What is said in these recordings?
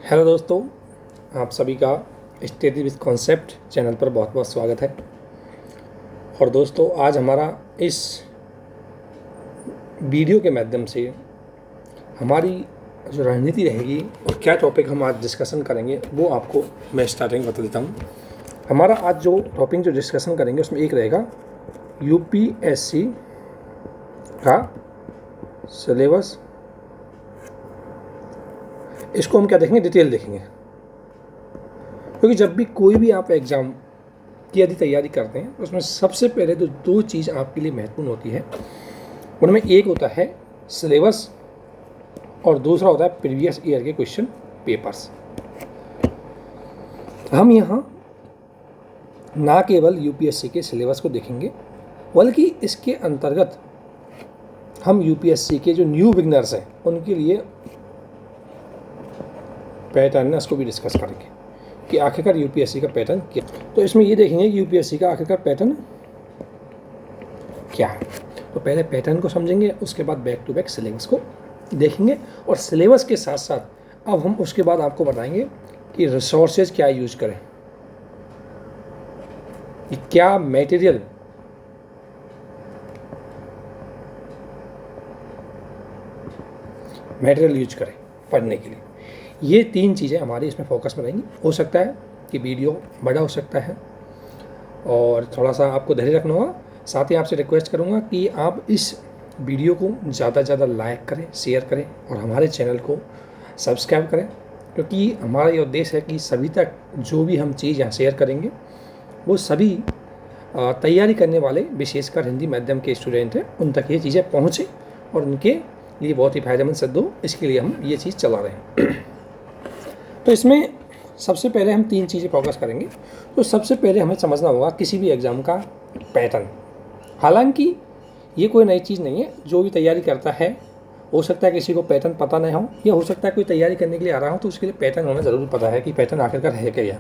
Hello दोस्तों, आप सभी का स्टडी विद कॉन्सेप्ट चैनल पर बहुत बहुत स्वागत है। और दोस्तों, आज हमारा इस वीडियो के माध्यम से हमारी जो रणनीति रहेगी और क्या टॉपिक हम आज डिस्कशन करेंगे वो आपको मैं स्टार्टिंग बता देता हूँ। हमारा आज जो टॉपिक जो डिस्कशन करेंगे उसमें एक रहेगा यूपीएससी का सिलेबस। इसको हम क्या देखेंगे, डिटेल देखेंगे, क्योंकि जब भी कोई भी आप एग्ज़ाम की यदि तैयारी करते हैं तो उसमें सबसे पहले तो दो चीज़ आपके लिए महत्वपूर्ण होती है। उनमें एक होता है सिलेबस और दूसरा होता है प्रीवियस ईयर के क्वेश्चन पेपर्स। हम यहाँ ना केवल यूपीएससी के सिलेबस को देखेंगे बल्कि इसके अंतर्गत हम यूपीएससी के जो न्यू बिगनर्स हैं उनके लिए पैटर्न है उसको भी डिस्कस करेंगे कि आखिरकार यूपीएससी का पैटर्न क्या। तो इसमें ये देखेंगे कि यूपीएससी का आखिरकार पैटर्न क्या है। तो पहले पैटर्न को समझेंगे, उसके बाद बैक टू बैक सिलेबस को देखेंगे और सिलेबस के साथ साथ अब हम उसके बाद आपको बताएंगे कि रिसोर्सेज क्या यूज करें, कि क्या मटेरियल यूज करें पढ़ने के लिए। ये तीन चीज़ें हमारी इसमें फोकस में रहेंगी। हो सकता है कि वीडियो बड़ा हो सकता है और थोड़ा सा आपको धैर्य रखना होगा। साथ ही आपसे रिक्वेस्ट करूँगा कि आप इस वीडियो को ज़्यादा से ज़्यादा लाइक करें, शेयर करें और हमारे चैनल को सब्सक्राइब करें, क्योंकि हमारा ये उद्देश्य है कि सभी तक जो भी हम चीज़ यहाँ शेयर करेंगे वो सभी तैयारी करने वाले विशेषकर हिंदी माध्यम के स्टूडेंट हैं उन तक ये चीज़ें पहुँचें और उनके लिए बहुत ही फायदेमंद सिद्ध हो। इसके लिए हम ये चीज़ चला रहे हैं। तो इसमें सबसे पहले हम तीन चीज़ें फोकस करेंगे। तो सबसे पहले हमें समझना होगा किसी भी एग्ज़ाम का पैटर्न। हालांकि ये कोई नई चीज़ नहीं है, जो भी तैयारी करता है हो सकता है किसी को पैटर्न पता नहीं हो, या हो सकता है कोई तैयारी करने के लिए आ रहा हो तो उसके लिए पैटर्न होना ज़रूर पता है कि पैटर्न आखिरकार है क्या।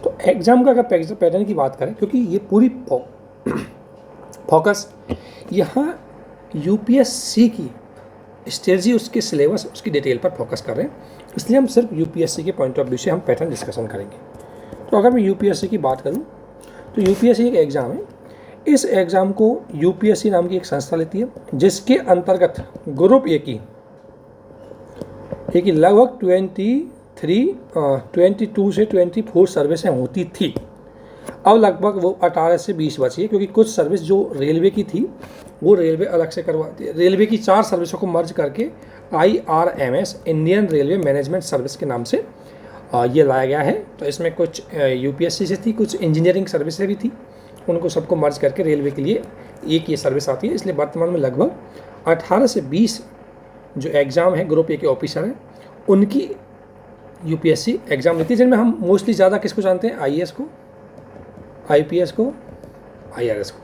तो एग्ज़ाम का अगर पैटर्न की बात करें, क्योंकि ये पूरी फोकस यहाँ यूपीएससी की स्ट्रेटजी, उसके सिलेबस, उसकी डिटेल पर फोकस कर रहे हैं, इसलिए हम सिर्फ यूपीएससी के पॉइंट ऑफ व्यू से हम पैटर्न डिस्कशन करेंगे। तो अगर मैं यूपीएससी की बात करूं तो यूपीएससी एक एग्ज़ाम है। इस एग्ज़ाम को यूपीएससी नाम की एक संस्था लेती है, जिसके अंतर्गत ग्रुप ए की लगभग 22 से 24 सर्विसें होती थी। अब लगभग वो 18 से 20 बची है, क्योंकि कुछ सर्विस जो रेलवे की थी वो रेलवे अलग से करवाती है। रेलवे की 4 सर्विसों को मर्ज करके IRMS, Indian railway management service के नाम से ये लाया गया है। तो इसमें कुछ यूपीएससी से थी, कुछ इंजीनियरिंग सर्विसें भी थी, उनको सबको मर्ज करके रेलवे के लिए एक ये सर्विस आती है। इसलिए वर्तमान में लगभग 18 से 20 जो एग्ज़ाम है ग्रुप ए के ऑफिसर हैं उनकी यूपीएससी एग्ज़ाम लेती है, जिनमें हम मोस्टली ज़्यादा किसको जानते हैं, IAS को, IPS को, IRS को।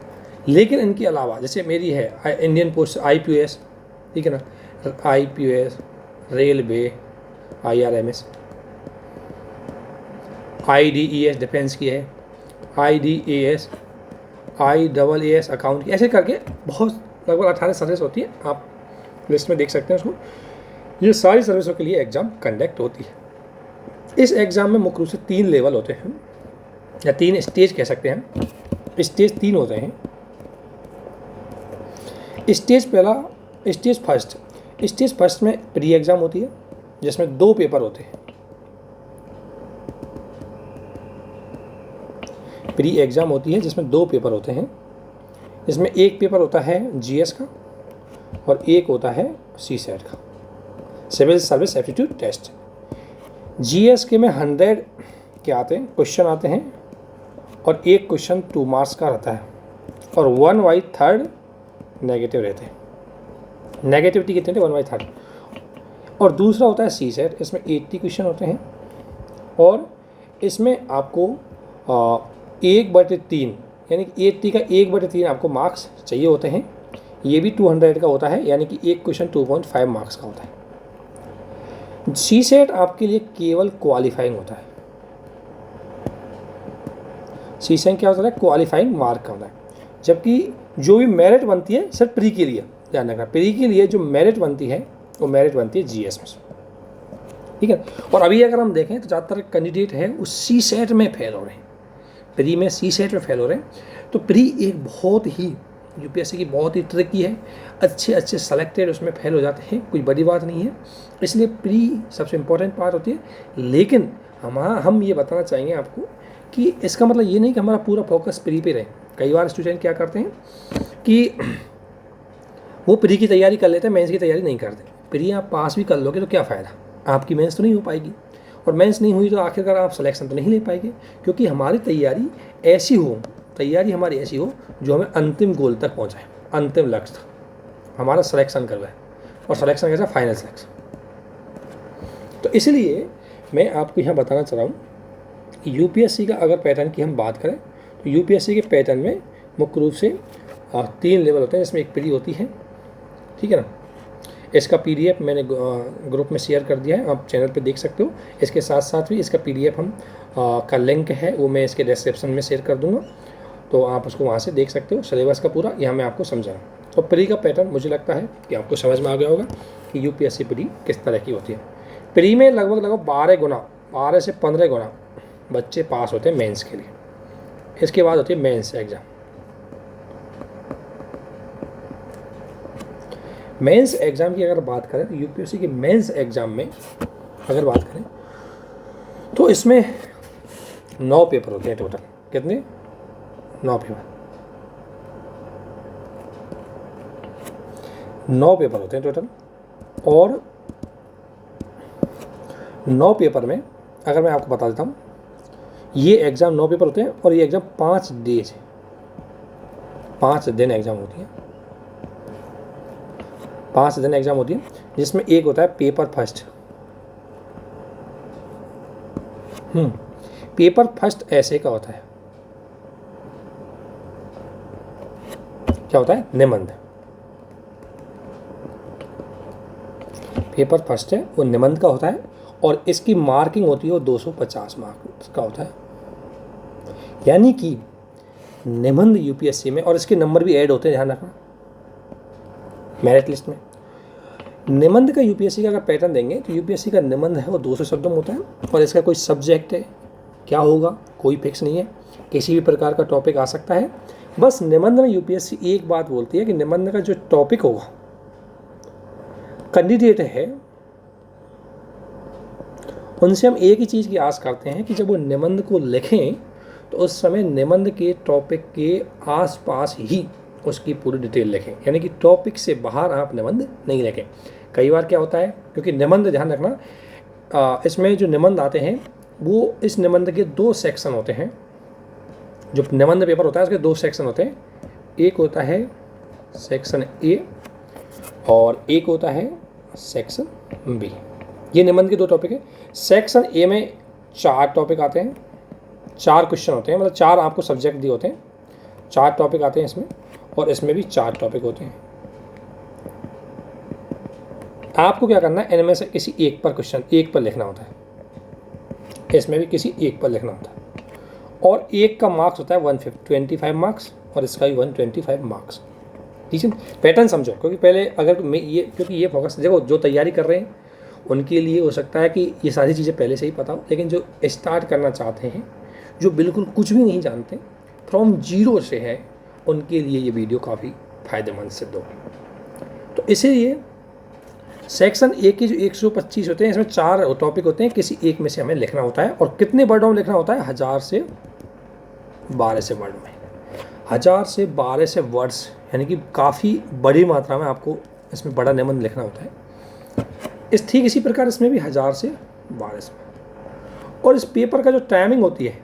लेकिन इनके अलावा जैसे मेरी है इंडियन पोस्ट IPS, ठीक है ना, IPS, railway, IRMS, IDES defence की है, IDAS, IAAS अकाउंट की, ऐसे करके बहुत लगभग 18 सर्विस होती है। आप लिस्ट में देख सकते हैं उसको। ये सारी सर्विसों के लिए एग्ज़ाम कंडक्ट होती है। इस एग्ज़ाम में मुख्य रूप से 3 लेवल होते हैं, या 3 स्टेज कह सकते हैं। स्टेज 3 होते हैं। स्टेज फर्स्ट में प्री एग्ज़ाम होती है, जिसमें 2 पेपर होते हैं। प्री एग्ज़ाम होती है जिसमें 2 पेपर होते हैं। इसमें एक पेपर होता है GS का और एक होता है CSAT का, civil service aptitude test. GS के में 100 के आते हैं, क्वेश्चन आते हैं, और एक क्वेश्चन 2 मार्क्स का रहता है और 1/3 नेगेटिव रहते हैं। नेगेटिविटी कितने थे, 1/3। और दूसरा होता है CSAT, इसमें 80 क्वेश्चन होते हैं और इसमें आपको 1/3 यानी कि 80 का 1/3 आपको मार्क्स चाहिए होते हैं। ये भी 200 का होता है, यानी कि एक क्वेश्चन 2.5 मार्क्स का होता है। CSAT आपके लिए केवल क्वालिफाइंग होता है। CSAT क्या होता है, क्वालिफाइंग मार्क का होता है, जबकि जो भी मेरिट बनती है सिर्फ प्री के लिए ध्यान रखना। प्री के लिए जो मेरिट बनती है वो मेरिट बनती है GS में। ठीक है। और अभी अगर हम देखें तो ज़्यादातर कैंडिडेट है वो सी सेट में फेल हो रहे हैं, प्री में सी सेट में फेल हो रहे हैं। तो प्री एक बहुत ही यूपीएससी की बहुत ही ट्रिकी है, अच्छे सेलेक्टेड उसमें फेल हो जाते हैं, कोई बड़ी बात नहीं है, इसलिए प्री सबसे इम्पोर्टेंट पार्ट होती है। लेकिन हम ये बताना चाहेंगे आपको कि इसका मतलब ये नहीं कि हमारा पूरा फोकस प्री पे रहे। कई बार स्टूडेंट क्या करते हैं कि वो प्री की तैयारी कर लेते हैं, मेंस की तैयारी नहीं करते। प्री आप पास भी कर लोगे तो क्या फ़ायदा, आपकी मेंस तो नहीं हो पाएगी, और मेंस नहीं हुई तो आखिरकार आप सिलेक्शन तो नहीं ले पाएंगे। क्योंकि हमारी तैयारी हमारी ऐसी हो जो हमें अंतिम गोल तक पहुँचाए, अंतिम लक्ष्य तक हमारा सिलेक्शन करवाए, और सिलेक्शन कैसा, फाइनल सिलेक्शन। तो इसलिए मैं आपको यहाँ बताना चाह रहा हूँ कि यूपीएससी का अगर पैटर्न की हम बात करें तो यूपीएससी के पैटर्न में मुख्य रूप से 3 लेवल होते हैं, जिसमें एक प्री होती है, ठीक है ना। इसका पीडीएफ मैंने ग्रुप में शेयर कर दिया है, आप चैनल पे देख सकते हो। इसके साथ साथ भी इसका पीडीएफ का लिंक है वो मैं इसके डिस्क्रिप्शन में शेयर कर दूंगा, तो आप उसको वहाँ से देख सकते हो। सिलेबस का पूरा यहाँ मैं आपको समझा रहा हूँ। तो प्री का पैटर्न मुझे लगता है कि आपको समझ में आ गया होगा कि यूपीएससी प्री किस तरह की होती है। प्री में लगभग 12 से 15 गुना बच्चे पास होते हैं मेंस के लिए। इसके बाद होती है मेंस एग्ज़ाम। मेंस एग्ज़ाम की अगर बात करें तो यूपीएससी के मेंस एग्ज़ाम में अगर बात करें तो इसमें 9 पेपर होते हैं टोटल। कितने? 9 पेपर। 9 पेपर होते हैं टोटल। और 9 पेपर में अगर मैं आपको बता देता हूँ, ये एग्ज़ाम 9 पेपर होते हैं और ये एग्ज़ाम 5 डेज, 5 दिन एग्ज़ाम होती है। 5 दिन एग्ज़ाम होती है, जिसमें एक होता है पेपर फर्स्ट। पेपर फर्स्ट ऐसे का होता है, क्या होता है? निबंध। पेपर फर्स्ट है वो निबंध का होता है, और इसकी मार्किंग होती है वो 250 मार्क्स का होता है। यानी कि निबंध यूपीएससी में, और इसके नंबर भी ऐड होते हैं, ध्यान रखना, मेरिट लिस्ट में। निबंध का यूपीएससी का अगर पैटर्न देंगे तो यूपीएससी का निबंध है वो 200 शब्दों में होता है, और इसका कोई सब्जेक्ट है क्या होगा कोई फिक्स नहीं है, किसी भी प्रकार का टॉपिक आ सकता है। बस निबंध में यूपीएससी एक बात बोलती है कि निबंध का जो टॉपिक होगा, कैंडिडेट है उनसे हम एक ही चीज़ की आस करते हैं कि जब वो निबंध को लिखें तो उस समय निबंध के टॉपिक के आसपास ही उसकी पूरी डिटेल लिखें, यानी कि टॉपिक से बाहर आप निबंध नहीं लिखें। कई बार क्या होता है, क्योंकि निबंध, ध्यान रखना, इसमें जो निबंध आते हैं वो इस निबंध के 2 सेक्शन होते हैं। जो निबंध पेपर होता है उसके 2 सेक्शन होते हैं, एक होता है सेक्शन ए और एक होता है सेक्शन बी। ये निबंध के 2 टॉपिक है। सेक्शन ए में 4 टॉपिक आते हैं, 4 क्वेश्चन होते हैं, मतलब 4 आपको सब्जेक्ट दिए होते हैं, 4 टॉपिक आते हैं इसमें, और इसमें भी 4 टॉपिक होते हैं। आपको क्या करना है, इनमें से किसी एक पर क्वेश्चन, एक पर लिखना होता है, इसमें भी किसी एक पर लिखना होता है, और एक का मार्क्स होता है 125 मार्क्स, और इसका भी 125 मार्क्स। ठीक है, पैटर्न समझो, क्योंकि पहले अगर क्योंकि ये फोकस देखो, जो तैयारी कर रहे हैं उनके लिए हो सकता है कि ये सारी चीज़ें पहले से ही पता हो, लेकिन जो स्टार्ट करना चाहते हैं, जो बिल्कुल कुछ भी नहीं जानते, फ्रॉम जीरो से है, उनके लिए ये वीडियो काफ़ी फ़ायदेमंद सिद्ध होगी। तो इसीलिए सेक्शन ए के जो 125 होते हैं, इसमें 4 टॉपिक होते हैं, किसी एक में से हमें लिखना होता है, और कितने वर्डों में लिखना होता है? 1000 से 1200 वर्ड में। 1000 से 1200 वर्ड्स, यानी कि काफ़ी बड़ी मात्रा में आपको इसमें बड़ा निबंध लिखना होता है। ठीक इसी प्रकार इसमें भी 1000 से 1200। और इस पेपर का जो टाइमिंग होती है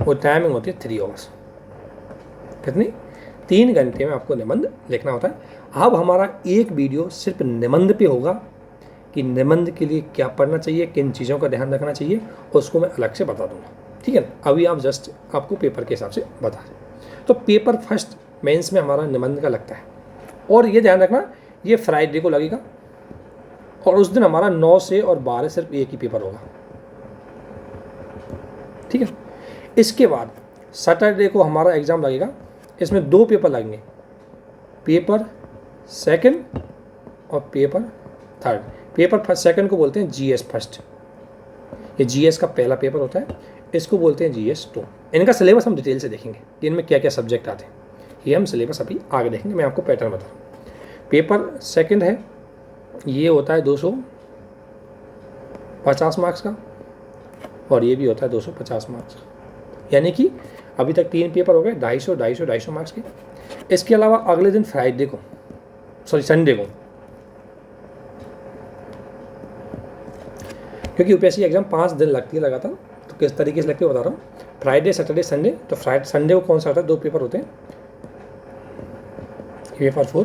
वो टाइमिंग होती है 3 आवर्स। कितनी? 3 घंटे में आपको निबंध लिखना होता है। अब हमारा एक वीडियो सिर्फ निबंध पे होगा कि निबंध के लिए क्या पढ़ना चाहिए, किन चीज़ों का ध्यान रखना चाहिए, उसको मैं अलग से बता दूंगा। ठीक है ना, अभी आप जस्ट आपको पेपर के हिसाब से बता दें। तो पेपर फर्स्ट मेंस में हमारा निबंध का लगता है, और ये ध्यान रखना ये फ्राइडे को लगेगा, और उस दिन हमारा 9 से और 12 सिर्फ एक ही पेपर होगा। ठीक है, इसके बाद सैटरडे को हमारा एग्ज़ाम लगेगा, इसमें 2 पेपर लगेंगे, पेपर सेकंड और paper third. Paper first second को बोलते हैं जीएस फर्स्ट, ये जीएस का पहला पेपर होता है, इसको बोलते हैं जीएस 2। इनका सिलेबस हम डिटेल से देखेंगे कि इनमें क्या क्या सब्जेक्ट आते हैं, ये हम सिलेबस अभी आगे देखेंगे, मैं आपको पैटर्न बता रहा हूँ। पेपर सेकंड है, ये होता है 250 मार्क्स का, और ये भी होता है 250 मार्क्स का, यानी कि अभी तक 3 पेपर हो गए 250 मार्क्स के। इसके अलावा अगले दिन फ्राइडे को, सॉरी संडे को, क्योंकि यूपीएससी एग्जाम 5 दिन लगती है लगातार, तो किस तरीके से लगती है बता रहा हूँ। फ्राइडे सैटरडे संडे, तो संडे को कौन सा होता है, 2 पेपर होते हैं, पेपर 4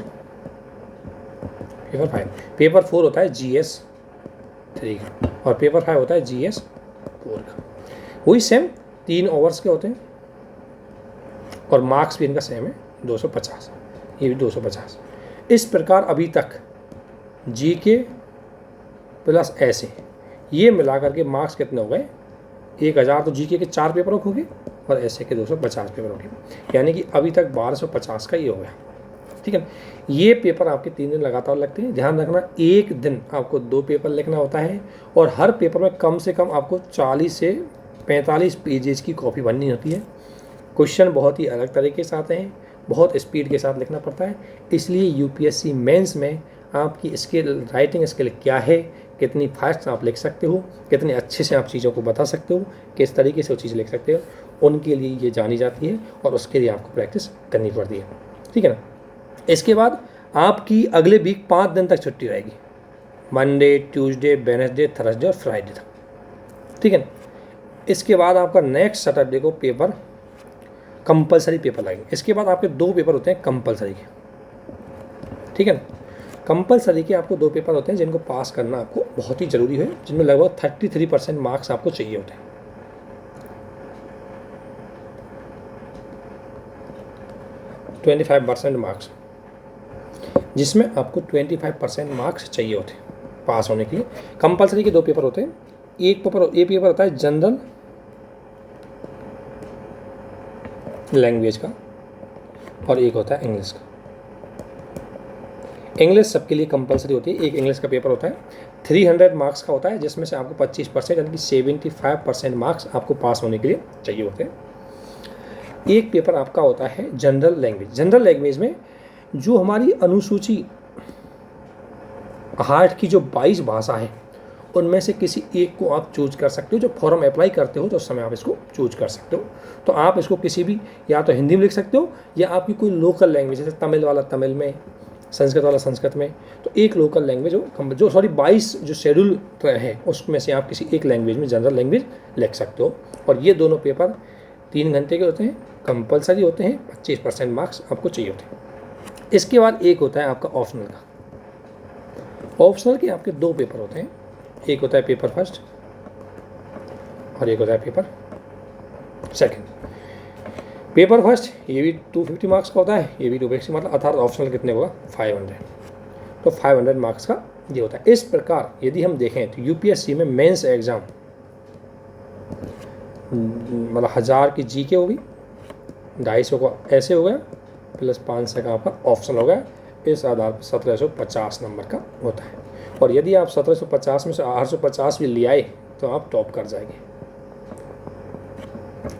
पेपर 5। पेपर 4 होता है GS 3 का, और पेपर 5 होता है GS 4 का। वही सेम 3 ओवर्स के होते हैं, और मार्क्स भी इनका सेम है 250, ये भी 250। इस प्रकार अभी तक GK प्लस ऐसे ये मिला करके मार्क्स कितने हो गए, 1000 तो GK के 4 पेपरों हो गए, और ऐसे के 250 पेपर हो गए, यानी कि अभी तक 1250 का ये हो गया। ठीक है, ये पेपर आपके 3 दिन लगातार लगते हैं। ध्यान रखना, एक दिन आपको 2 पेपर लिखना होता है, और हर पेपर में कम से कम आपको 40 से 45 पेजेस की कॉपी बननी होती है। क्वेश्चन बहुत ही अलग तरीके से आते हैं, बहुत स्पीड के साथ लिखना पड़ता है, इसलिए यूपीएससी मेंस में आपकी स्किल, राइटिंग स्किल क्या है, कितनी फास्ट आप लिख सकते हो, कितने अच्छे से आप चीज़ों को बता सकते हो, किस तरीके से वो चीज़ लिख सकते हो, उनके लिए ये जानी जाती है, और उसके लिए आपको प्रैक्टिस करनी पड़ती है। ठीक है ना। इसके बाद आपकी अगले वीक 5 दिन तक छुट्टी रहेगी, मंडे, ट्यूसडे, वेडनेसडे, थर्सडे और फ्राइडे तक। ठीक है ना। इसके बाद आपका नेक्स्ट सैटरडे को पेपर कंपलसरी पेपर लगेंगे। इसके बाद आपके 2 पेपर होते हैं कंपलसरी के। ठीक है ना। कंपलसरी के आपको 2 पेपर होते हैं जिनको पास करना आपको बहुत ही ज़रूरी है, जिनमें लगभग 33% मार्क्स आपको चाहिए होते हैं। 25% मार्क्स, जिसमें आपको 25% मार्क्स चाहिए होते हैं पास होने के लिए। कंपलसरी के 2 पेपर होते हैं, एक पेपर होता है जनरल लैंग्वेज का, और एक होता है इंग्लिश का। इंग्लिश सबके लिए कंपलसरी होती है। एक इंग्लिश का पेपर होता है 300 मार्क्स का होता है, जिसमें से आपको 25% यानी कि 75% मार्क्स आपको पास होने के लिए चाहिए होते हैं। एक पेपर आपका होता है जनरल लैंग्वेज। जनरल लैंग्वेज में जो हमारी अनुसूची हार्ट की जो 22 भाषा है, उनमें से किसी एक को आप चूज कर सकते हो। जो फॉर्म अप्लाई करते हो तो उस समय आप इसको चूज कर सकते हो। तो आप इसको किसी भी, या तो हिंदी में लिख सकते हो, या आपकी कोई लोकल लैंग्वेज, जैसे तमिल वाला तमिल में, संस्कृत वाला संस्कृत में, तो एक लोकल लैंग्वेज जो 22 जो शेड्यूल है उसमें से आप किसी एक लैंग्वेज में जनरल लैंग्वेज लिख सकते हो। और ये दोनों पेपर 3 घंटे के होते हैं, कंपलसरी होते हैं, 25% मार्क्स आपको चाहिए होते हैं। इसके बाद एक होता है आपका ऑप्शनल का। ऑप्शनल के आपके 2 पेपर होते हैं, एक होता है पेपर फर्स्ट और एक होता है पेपर सेकंड। पेपर फर्स्ट ये भी 250 मार्क्स का होता है, ये भी 250, मतलब अर्थात ऑप्शनल कितने होगा 500। तो 500 मार्क्स का ये होता है। इस प्रकार यदि हम देखें तो यूपीएससी में मेंस एग्जाम मतलब 1000 की जीके होगी, 250 का ऐसे हो गया, प्लस 500 का आपका ऑप्शनल हो गया। इस आधार पर 1750 नंबर का होता है। और यदि आप 1750 में से 850 भी ले आए तो आप टॉप कर जाएंगे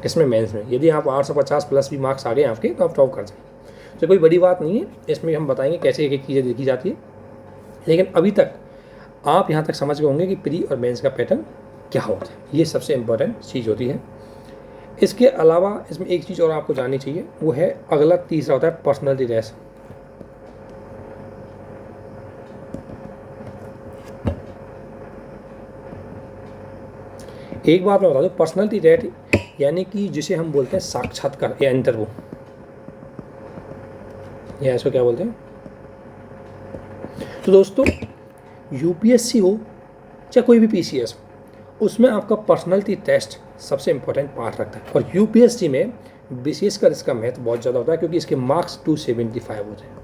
इसमें मेंस में। यदि आप 850 प्लस भी मार्क्स आ गए आपके तो आप टॉप कर जाएंगे। तो कोई बड़ी बात नहीं है, इसमें हम बताएंगे कैसे एक एक चीज़ें देखी जाती है। लेकिन अभी तक आप यहाँ तक समझ गए होंगे कि प्री और मेंस का पैटर्न क्या होता है, ये सबसे इम्पोर्टेंट चीज़ होती है। इसके अलावा इसमें एक चीज़ और आपको जाननी चाहिए, वो है अगला तीसरा होता है पर्सनैलिटी टेस्ट। एक बात मैं बता दूं, पर्सनैलिटी टेस्ट यानी कि जिसे हम बोलते हैं साक्षात्कार या इंटरव्यू, या इसको क्या बोलते हैं। तो दोस्तों यूपीएससी हो चाहे कोई भी पीसीएस हो, उसमें आपका पर्सनैलिटी टेस्ट सबसे इम्पोर्टेंट पार्ट रखता है। और यूपीएससी में विशेषकर इसका महत्व बहुत ज़्यादा होता है, क्योंकि इसके मार्क्स 275 होते हैं।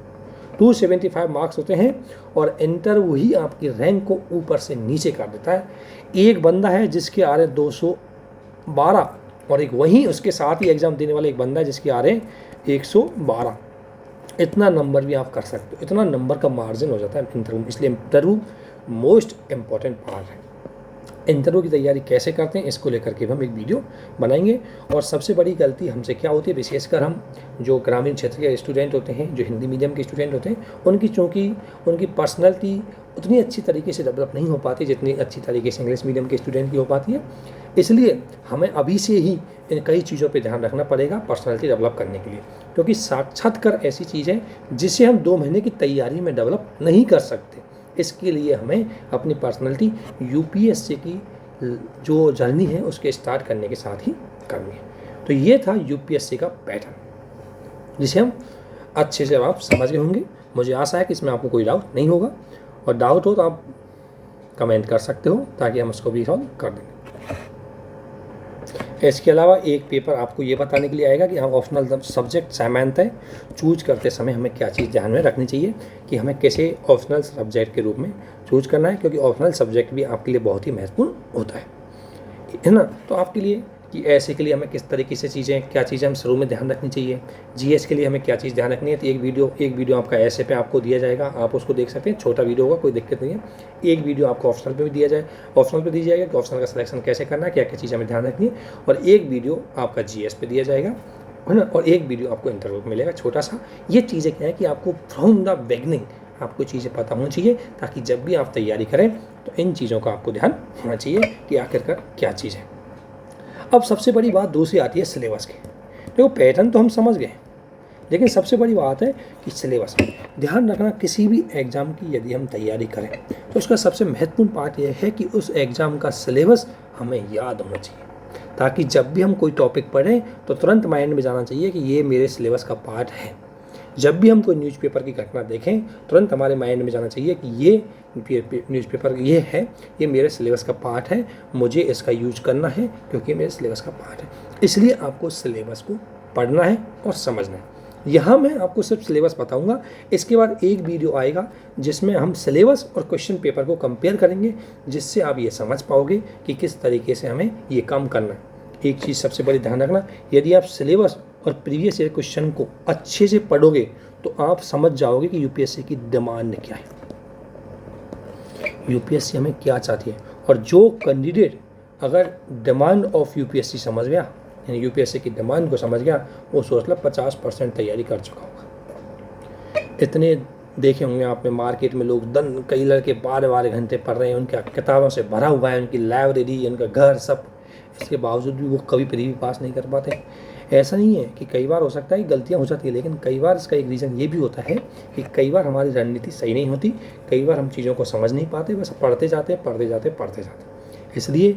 275 मार्क्स होते हैं, और इंटरव्यू ही आपकी रैंक को ऊपर से नीचे कर देता है। एक बंदा है जिसके आ रहे 212, और एक वहीं उसके साथ ही एग्ज़ाम देने वाला एक बंदा है जिसके आ रहे 112। इतना नंबर भी आप कर सकते हो, इतना नंबर का मार्जिन हो जाता है इंटरव्यू। इसलिए इंटरव्यू मोस्ट इम्पॉर्टेंट पार्ट है। इंटरव्यू की तैयारी कैसे करते हैं इसको लेकर के हम एक वीडियो बनाएंगे। और सबसे बड़ी गलती हमसे क्या होती है, विशेषकर हम जो ग्रामीण क्षेत्र के स्टूडेंट होते हैं, जो हिंदी मीडियम के स्टूडेंट होते हैं, उनकी चूँकि उनकी पर्सनैलिटी उतनी अच्छी तरीके से डेवलप नहीं हो पाती जितनी अच्छी तरीके से इंग्लिश मीडियम के स्टूडेंट की हो पाती है। इसलिए हमें अभी से ही इन कई चीज़ों पे ध्यान रखना पड़ेगा पर्सनैलिटी डेवलप करने के लिए, क्योंकि साक्षात्कार ऐसी चीज़ है जिसे हम 2 महीने की तैयारी में डेवलप नहीं कर सकते। इसके लिए हमें अपनी पर्सनैलिटी यूपीएससी की जो जर्नी है उसके स्टार्ट करने के साथ ही करनी है। तो ये था यूपीएससी का पैटर्न जिसे हम अच्छे से आप समझ गए होंगे। मुझे आशा है कि इसमें आपको कोई डाउट नहीं होगा, और डाउट हो तो आप कमेंट कर सकते हो ताकि हम उसको भी सॉल्व कर देंगे। इसके अलावा एक पेपर आपको ये बताने के लिए आएगा कि हम ऑप्शनल सब्जेक्ट सामान्यतः चूज करते समय हमें क्या चीज़ ध्यान में रखनी चाहिए कि हमें कैसे ऑप्शनल सब्जेक्ट के रूप में चूज करना है, क्योंकि ऑप्शनल सब्जेक्ट भी आपके लिए बहुत ही महत्वपूर्ण होता है ना। तो आपके लिए कि ऐसे के लिए हमें किस तरीके से चीज़ें, क्या चीज़ें हम शुरू में ध्यान रखनी चाहिए, जीएस के लिए हमें क्या चीज़ ध्यान रखनी है। तो एक वीडियो आपका ऐसे पे आपको दिया जाएगा, आप उसको देख सकते हैं, छोटा वीडियो होगा, कोई दिक्कत नहीं है। एक वीडियो आपको ऑप्शनल पे भी दी जाएगा कि ऑप्शनल का सिलेक्शन कैसे करना है, क्या क्या चीज़ें हमें ध्यान रखनी है, और एक वीडियो आपका जीएस पे दिया जाएगा, है ना, और एक वीडियो आपको इंटरव्यू में मिलेगा छोटा सा। ये चीज़ें क्या है कि आपको फ्रॉम द बिगनिंग आपको चीज़ें पता होनी चाहिए, ताकि जब भी आप तैयारी करें तो इन चीज़ों का आपको ध्यान होना चाहिए कि आखिरकार क्या चीज़ है। अब सबसे बड़ी बात दूसरी आती है सिलेबस की। देखो पैटर्न तो हम समझ गए, लेकिन सबसे बड़ी बात है कि सिलेबस ध्यान रखना। किसी भी एग्ज़ाम की यदि हम तैयारी करें तो उसका सबसे महत्वपूर्ण पार्ट यह है कि उस एग्ज़ाम का सिलेबस हमें याद होना चाहिए, ताकि जब भी हम कोई टॉपिक पढ़ें तो तुरंत माइंड में जाना चाहिए कि ये मेरे सिलेबस का पार्ट है। जब भी हम कोई न्यूज़पेपर की घटना देखें तुरंत हमारे माइंड में जाना चाहिए कि ये न्यूज़पेपर ये है, ये मेरे सिलेबस का पार्ट है, मुझे इसका यूज करना है क्योंकि मेरे सिलेबस का पार्ट है। इसलिए आपको सिलेबस को पढ़ना है और समझना है। यहाँ मैं आपको सिर्फ सिलेबस बताऊँगा, इसके बाद एक वीडियो आएगा जिसमें हम सिलेबस और क्वेश्चन पेपर को कंपेयर करेंगे, जिससे आप ये समझ पाओगे कि किस तरीके से हमें ये काम करना है। एक चीज़ सबसे बड़ी ध्यान रखना, यदि आप सिलेबस और प्रीवियस ईयर क्वेश्चन को अच्छे से पढ़ोगे तो आप समझ जाओगे कि यूपीएससी की डिमांड क्या है, यूपीएससी हमें क्या चाहती है। और जो कैंडिडेट अगर डिमांड ऑफ यूपीएससी समझ गया, यानी यूपीएससी की डिमांड को समझ गया, वो सोच लो 50% तैयारी कर चुका होगा। इतने देखे होंगे आपने मार्केट में लोग कई लड़के 12-12 घंटे पढ़ रहे हैं, उनका किताबों से भरा हुआ है, उनकी लाइब्रेरी, उनका घर सब, इसके बावजूद भी वो कभी प्री भी पास नहीं कर पाते। ऐसा नहीं है कि कई बार हो सकता है गलतियां हो जाती है, लेकिन कई बार इसका एक रीज़न ये भी होता है कि कई बार हमारी रणनीति सही नहीं होती, कई बार हम चीज़ों को समझ नहीं पाते, बस पढ़ते जाते। इसलिए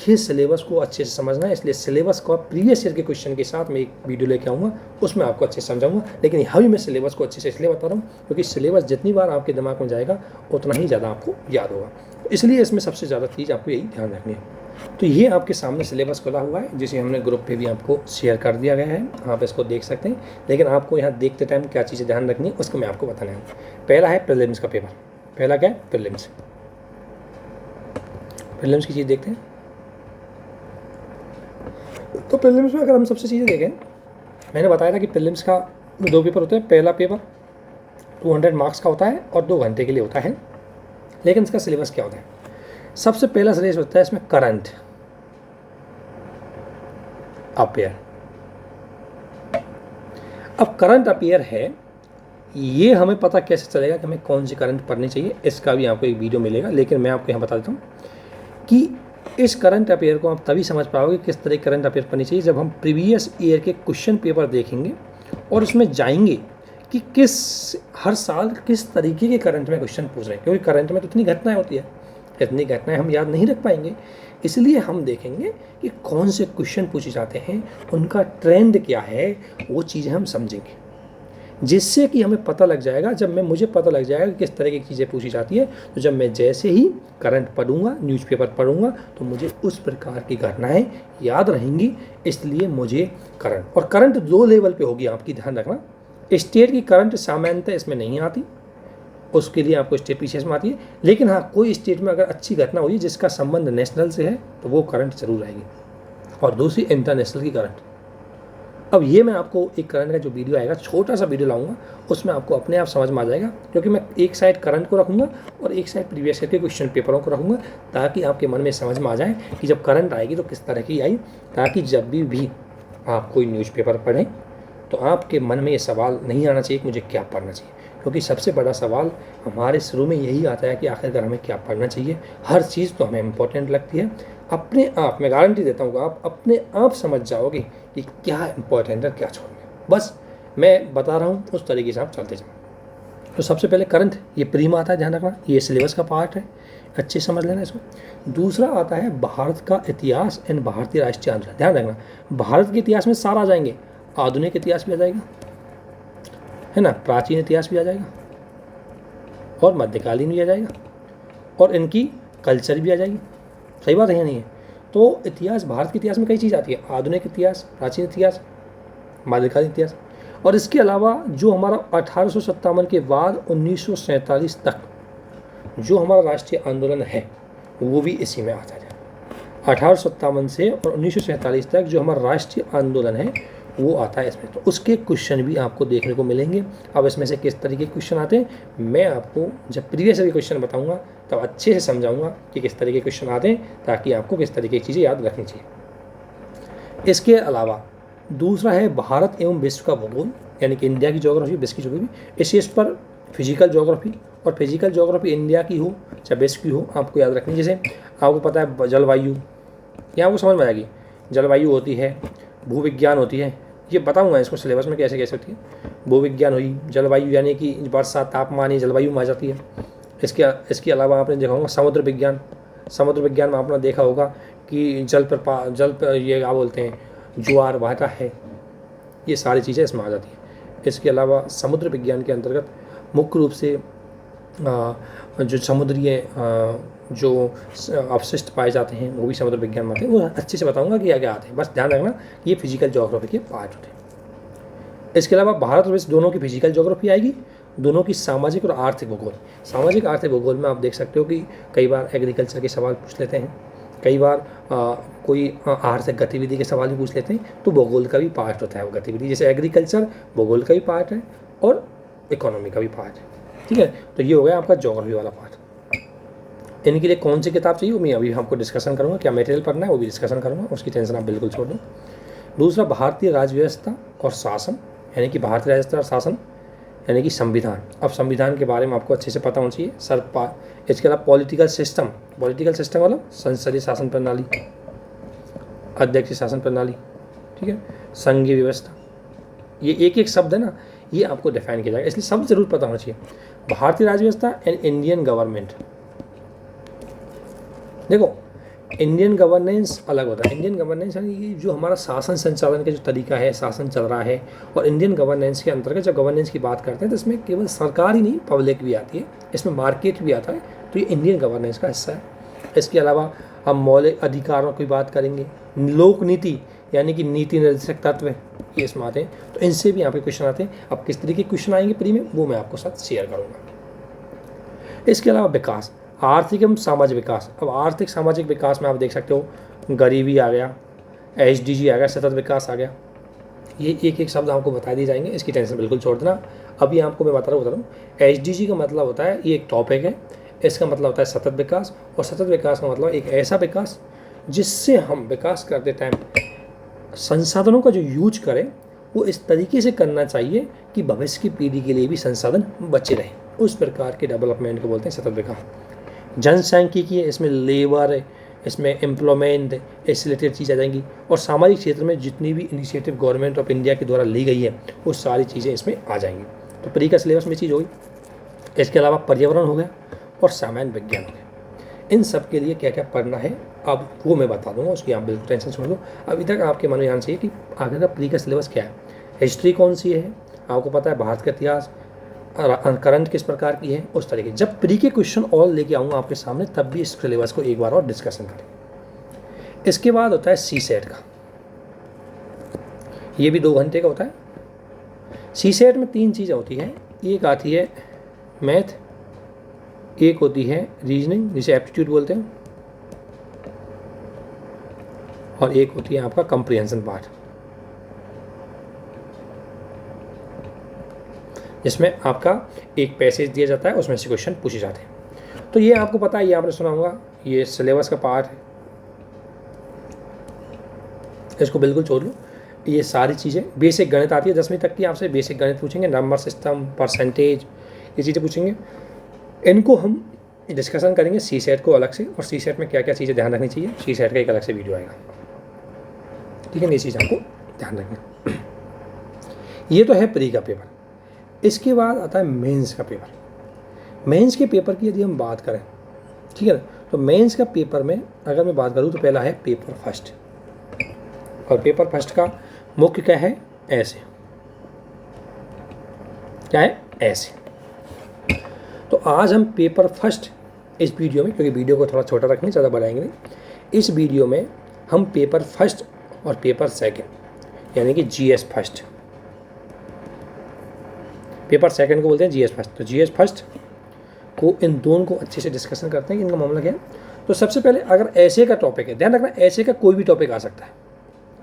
ये सिलेबस को अच्छे से समझना है। इसलिए सिलेबस को प्रीवियस ईयर के क्वेश्चन के साथ मैं एक वीडियो लेके आऊँगा, उसमें आपको अच्छे से समझाऊंगा। लेकिन यहाँ भी मैं सिलेबस को अच्छे से इसलिए बता रहा हूँ क्योंकि सिलेबस जितनी बार आपके दिमाग में जाएगा उतना ही ज़्यादा आपको याद होगा। इसलिए इसमें सबसे ज़्यादा चीज़ आपको यही ध्यान रखनी है। तो ये आपके सामने सिलेबस खुला हुआ है, जिसे हमने ग्रुप पे भी आपको शेयर कर दिया गया है, आप इसको देख सकते हैं। लेकिन आपको यहाँ देखते टाइम क्या चीज़ें ध्यान रखनी है उसको मैं आपको बताना है। पहला है प्रीलिम्स का पेपर। पहला क्या है? प्रीलिम्स। प्रीलिम्स की चीज़ देखते हैं। तो प्रीलिम्स में अगर हम सबसे चीज़ें देखें, मैंने बताया था कि प्रीलिम्स का 2 पेपर होते हैं। पहला पेपर 200 मार्क्स का होता है और 2 घंटे के लिए होता है। लेकिन इसका सिलेबस क्या होता है? सबसे पहला सिलेबस होता है इसमें करंट अफेयर। अब करंट अफेयर है, ये हमें पता कैसे चलेगा कि हमें कौन सी करंट पढ़नी चाहिए, इसका भी आपको एक वीडियो मिलेगा। लेकिन मैं आपको यहाँ बता देता हूँ कि इस करंट अफेयर को आप तभी समझ पाओगे किस तरह करंट अफेयर पढ़नी चाहिए जब हम प्रीवियस ईयर के क्वेश्चन पेपर देखेंगे और उसमें जाएंगे कि हर साल किस तरीके के करंट में क्वेश्चन पूछ रहे हैं। क्योंकि करंट में तो इतनी घटनाएं होती है, इतनी घटनाएं हम याद नहीं रख पाएंगे। इसलिए हम देखेंगे कि कौन से क्वेश्चन पूछे जाते हैं, उनका ट्रेंड क्या है, वो चीज़ें हम समझेंगे, जिससे कि हमें पता लग जाएगा। जब मुझे पता लग जाएगा कि किस तरह की चीज़ें पूछी जाती है, तो जब मैं जैसे ही करंट पढ़ूंगा, न्यूज़पेपर पढ़ूंगा, तो मुझे उस प्रकार की घटनाएं याद रहेंगी। इसलिए मुझे करंट, और करंट 2 लेवल पे होगी आपकी, ध्यान रखना। स्टेट की करंट सामान्यतः इसमें नहीं आती, उसके लिए आपको स्टेट पीछे में आती है। लेकिन हाँ, कोई स्टेट में अगर अच्छी घटना हुई जिसका संबंध नेशनल से है तो वो करंट जरूर आएगी। और दूसरी इंटरनेशनल की करंट। अब ये मैं आपको एक करंट का जो वीडियो आएगा, छोटा सा वीडियो लाऊंगा, उसमें आपको अपने आप समझ में आ जाएगा, क्योंकि मैं एक साइड करंट को रखूँगा और एक साइड प्रीवियस ईयर के क्वेश्चन पेपरों को रखूँगा, ताकि आपके मन में समझ में आ जाए कि जब करंट आएगी तो किस तरह की आई, ताकि जब भी आप कोई न्यूज़पेपर पढ़ें तो आपके मन में ये सवाल नहीं आना चाहिए कि मुझे क्या पढ़ना चाहिए, क्योंकि सबसे बड़ा सवाल हमारे शुरू में यही आता है कि आखिरकार हमें क्या पढ़ना चाहिए। हर चीज़ तो हमें इम्पोर्टेंट लगती है, अपने आप, मैं गारंटी देता हूँ आप अपने आप समझ जाओगे कि क्या इम्पोर्टेंट है क्या छोड़ना है। बस मैं बता रहा हूँ, उस तरीके से आप चलते जाओ। तो सबसे पहले करंट, ये प्रीम आता है, ध्यान रखना, ये सिलेबस का पार्ट है, अच्छे समझ लेना इसको। दूसरा आता है भारत का इतिहास एंड भारतीय राष्ट्रीय आंदोलन। ध्यान रखना, भारत के इतिहास में सारा आ जाएंगे, आधुनिक इतिहास भी आ जाएगा, है ना, प्राचीन इतिहास भी आ जाएगा, और मध्यकालीन भी आ जाएगा, और इनकी कल्चर भी आ जाएगी। सही बात है या नहीं है? तो इतिहास, भारत के इतिहास में कई चीज़ आती है, आधुनिक इतिहास, प्राचीन इतिहास, मध्यकालीन इतिहास, और इसके अलावा जो हमारा 1857 के बाद 1947 तक जो हमारा राष्ट्रीय आंदोलन है वो भी इसी में आता है। 1857 से और 1947 तक जो हमारा राष्ट्रीय आंदोलन है वो आता है इसमें, तो उसके क्वेश्चन भी आपको देखने को मिलेंगे। अब इसमें से किस तरीके के क्वेश्चन आते हैं मैं आपको जब प्रीवियस ईयर के क्वेश्चन बताऊंगा तब अच्छे से समझाऊंगा कि किस तरीके के क्वेश्चन आते हैं, ताकि आपको किस तरीके की चीज़ें याद रखनी चाहिए। इसके अलावा दूसरा है भारत एवं विश्व का भूगोल, यानी कि इंडिया की ज्योग्राफी, विश्व की ज्योग्राफी। इस पर फिजिकल ज्योग्राफी, और फिजिकल ज्योग्राफी इंडिया की हो चाहे विश्व की हो आपको याद रखनी। जैसे आपको पता है जलवायु, यहाँ आपको समझ में आएगी, जलवायु होती है, भूविज्ञान होती है, ये बताऊंगा इसको सिलेबस में कैसे कैसे होती है। भूविज्ञान हुई, जलवायु यानी कि वर्षा, तापमान, ये जलवायु में आ जाती है। इसके अलावा आपने देखा होगा समुद्र विज्ञान, समुद्र विज्ञान में आपने देखा होगा कि ये क्या बोलते हैं, ज्वार भाटा है, ये सारी चीज़ें इसमें आ जाती हैं। इसके अलावा समुद्र विज्ञान के अंतर्गत मुख्य रूप से जो समुद्रीय जो अवशिष्ट पाए जाते हैं वो भी समुद्र विज्ञान में आते हैं, वो अच्छे से बताऊंगा कि क्या आते हैं। बस ध्यान रखना ये फिजिकल ज्योग्राफी के पार्ट होते हैं। इसके अलावा भारत और विश्व दोनों की फिजिकल ज्योग्राफी आएगी, दोनों की सामाजिक और आर्थिक भूगोल। सामाजिक आर्थिक भूगोल में आप देख सकते हो कि कई बार एग्रीकल्चर के सवाल पूछ लेते हैं, कई बार कोई आर्थिक गतिविधि के सवाल भी पूछ लेते हैं, तो भूगोल का भी पार्ट होता है वो गतिविधि। जैसे एग्रीकल्चर भूगोल का भी पार्ट है और इकोनॉमी का भी पार्ट है, ठीक है। तो ये हो गया आपका ज्योग्राफी वाला पार्ट। इनके लिए कौन सी किताब चाहिए वो मैं अभी आपको डिस्कशन करूँगा, क्या मटेरियल पढ़ना है वो भी डिस्कशन करूँगा, उसकी टेंशन आप बिल्कुल छोड़ दो। दूसरा भारतीय राज्य व्यवस्था और शासन, यानी कि भारतीय राज्य व्यवस्था और शासन यानी कि संविधान। अब संविधान के बारे में आपको अच्छे से पता होना चाहिए। इसके अलावा पॉलिटिकल सिस्टम वाला संसदीय शासन प्रणाली, अध्यक्ष शासन प्रणाली, ठीक है, संघीय व्यवस्था, ये एक एक शब्द है ना, ये आपको डिफाइन किया जाएगा, इसलिए शब्द जरूर पता होना चाहिए। भारतीय राज्य व्यवस्था एंड इंडियन गवर्नमेंट। देखो इंडियन गवर्नेंस अलग होता है। इंडियन गवर्नेंस यानी कि जो हमारा शासन संचालन का जो तरीका है, शासन चल रहा है, और इंडियन गवर्नेंस के अंतर्गत जब गवर्नेंस की बात करते हैं तो इसमें केवल सरकार ही नहीं पब्लिक भी आती है, इसमें मार्केट भी आता है, तो ये इंडियन गवर्नेंस का हिस्सा है। इसके अलावा हम मौलिक अधिकारों की बात करेंगे, लोक नीति यानी कि नीति निर्देशक तत्व ये इसमें आते हैं, तो इनसे भी यहाँ पे क्वेश्चन आते हैं। अब किस तरीके के क्वेश्चन आएंगे प्री में वो मैं आपको साथ शेयर करूँगा। इसके अलावा विकास, आर्थिक एवं सामाजिक विकास। अब आर्थिक सामाजिक विकास में आप देख सकते हो गरीबी आ गया, SDG आ गया, सतत विकास आ गया, ये एक एक शब्द आपको बता दिए जाएंगे, इसकी टेंशन बिल्कुल छोड़ देना। अभी आपको मैं बता रहा हूँ SDG का मतलब होता है, ये एक टॉपिक है, इसका मतलब होता है सतत विकास, और सतत विकास का मतलब एक ऐसा विकास जिससे हम विकास करते टाइम संसाधनों का जो यूज करें वो इस तरीके से करना चाहिए कि भविष्य की पीढ़ी के लिए भी संसाधन बचे रहें, उस प्रकार के डेवलपमेंट को बोलते हैं सतत विकास। जनसांख्यिकी है, इसमें लेबर है, इसमें एम्प्लॉयमेंट, इससे रिलेटेड चीज़ आ जाएंगी, और सामाजिक क्षेत्र में जितनी भी इनिशिएटिव गवर्नमेंट ऑफ इंडिया के द्वारा ली गई है वो सारी चीज़ें इसमें आ जाएंगी। तो प्री का सिलेबस में चीज़ होगी। इसके अलावा पर्यावरण हो गया और सामान्य विज्ञान हो गया। इन सब के लिए क्या क्या पढ़ना है अब वो मैं बता दूंगा, उसकी आप बिल्कुल टेंशन छोड़ दो। अभी तक आपके मन में आना चाहिए कि आगे का प्री का सिलेबस क्या है। हिस्ट्री कौन सी है, आपको पता है भारत का इतिहास, करंट किस प्रकार की है, उस तरीके। जब प्री के क्वेश्चन और लेके आऊँगा आपके सामने तब भी इस सिलेबस को एक बार और डिस्कशन करें। इसके बाद होता है CSET का, ये भी 2 घंटे का होता है। CSET में 3 चीज़ें होती हैं, एक आती है मैथ, एक होती है रीजनिंग जिसे एप्टीट्यूड बोलते हैं, और एक होती है आपका कंप्रीहेंशन पार्ट। जिसमें आपका एक पैसेज दिया जाता है, उसमें से क्वेश्चन पूछे जाते हैं। तो ये आपको पता है, ये आपने सुना होगा, ये सिलेबस का पार्ट है, इसको बिल्कुल छोड़ लो। ये सारी चीज़ें बेसिक गणित आती है 10वीं तक की, आपसे बेसिक गणित पूछेंगे, नंबर सिस्टम, परसेंटेज, ये चीज़ें पूछेंगे। इनको हम डिस्कशन करेंगे सी सेट को अलग से, और सी सेट में क्या क्या चीज़ें ध्यान रखनी चाहिए, सी सेट का एक अलग से वीडियो आएगा, ठीक है। ये चीज़ आपको ध्यान रखना। ये तो है प्री का पेपर। इसके बाद आता है मेंस का पेपर। मेंस के पेपर की यदि हम बात करें, ठीक है ना, तो मेंस का पेपर में अगर मैं बात करूँ तो पहला है पेपर फर्स्ट, और पेपर फर्स्ट का मुख्य क्या है, ऐसे, क्या है, ऐसे। तो आज हम पेपर फर्स्ट इस वीडियो में, क्योंकि वीडियो को थोड़ा छोटा रखेंगे, ज़्यादा बढ़ाएंगे नहीं, इस वीडियो में हम पेपर फर्स्ट और पेपर सेकंड यानी कि जीएस फर्स्ट, पेपर सेकंड को बोलते हैं जीएस फर्स्ट, तो जीएस फर्स्ट को इन दोनों को अच्छे से डिस्कशन करते हैं कि इनका मामला क्या है। तो सबसे पहले अगर ऐसे का टॉपिक है, ध्यान रखना ऐसे का कोई भी टॉपिक आ सकता है,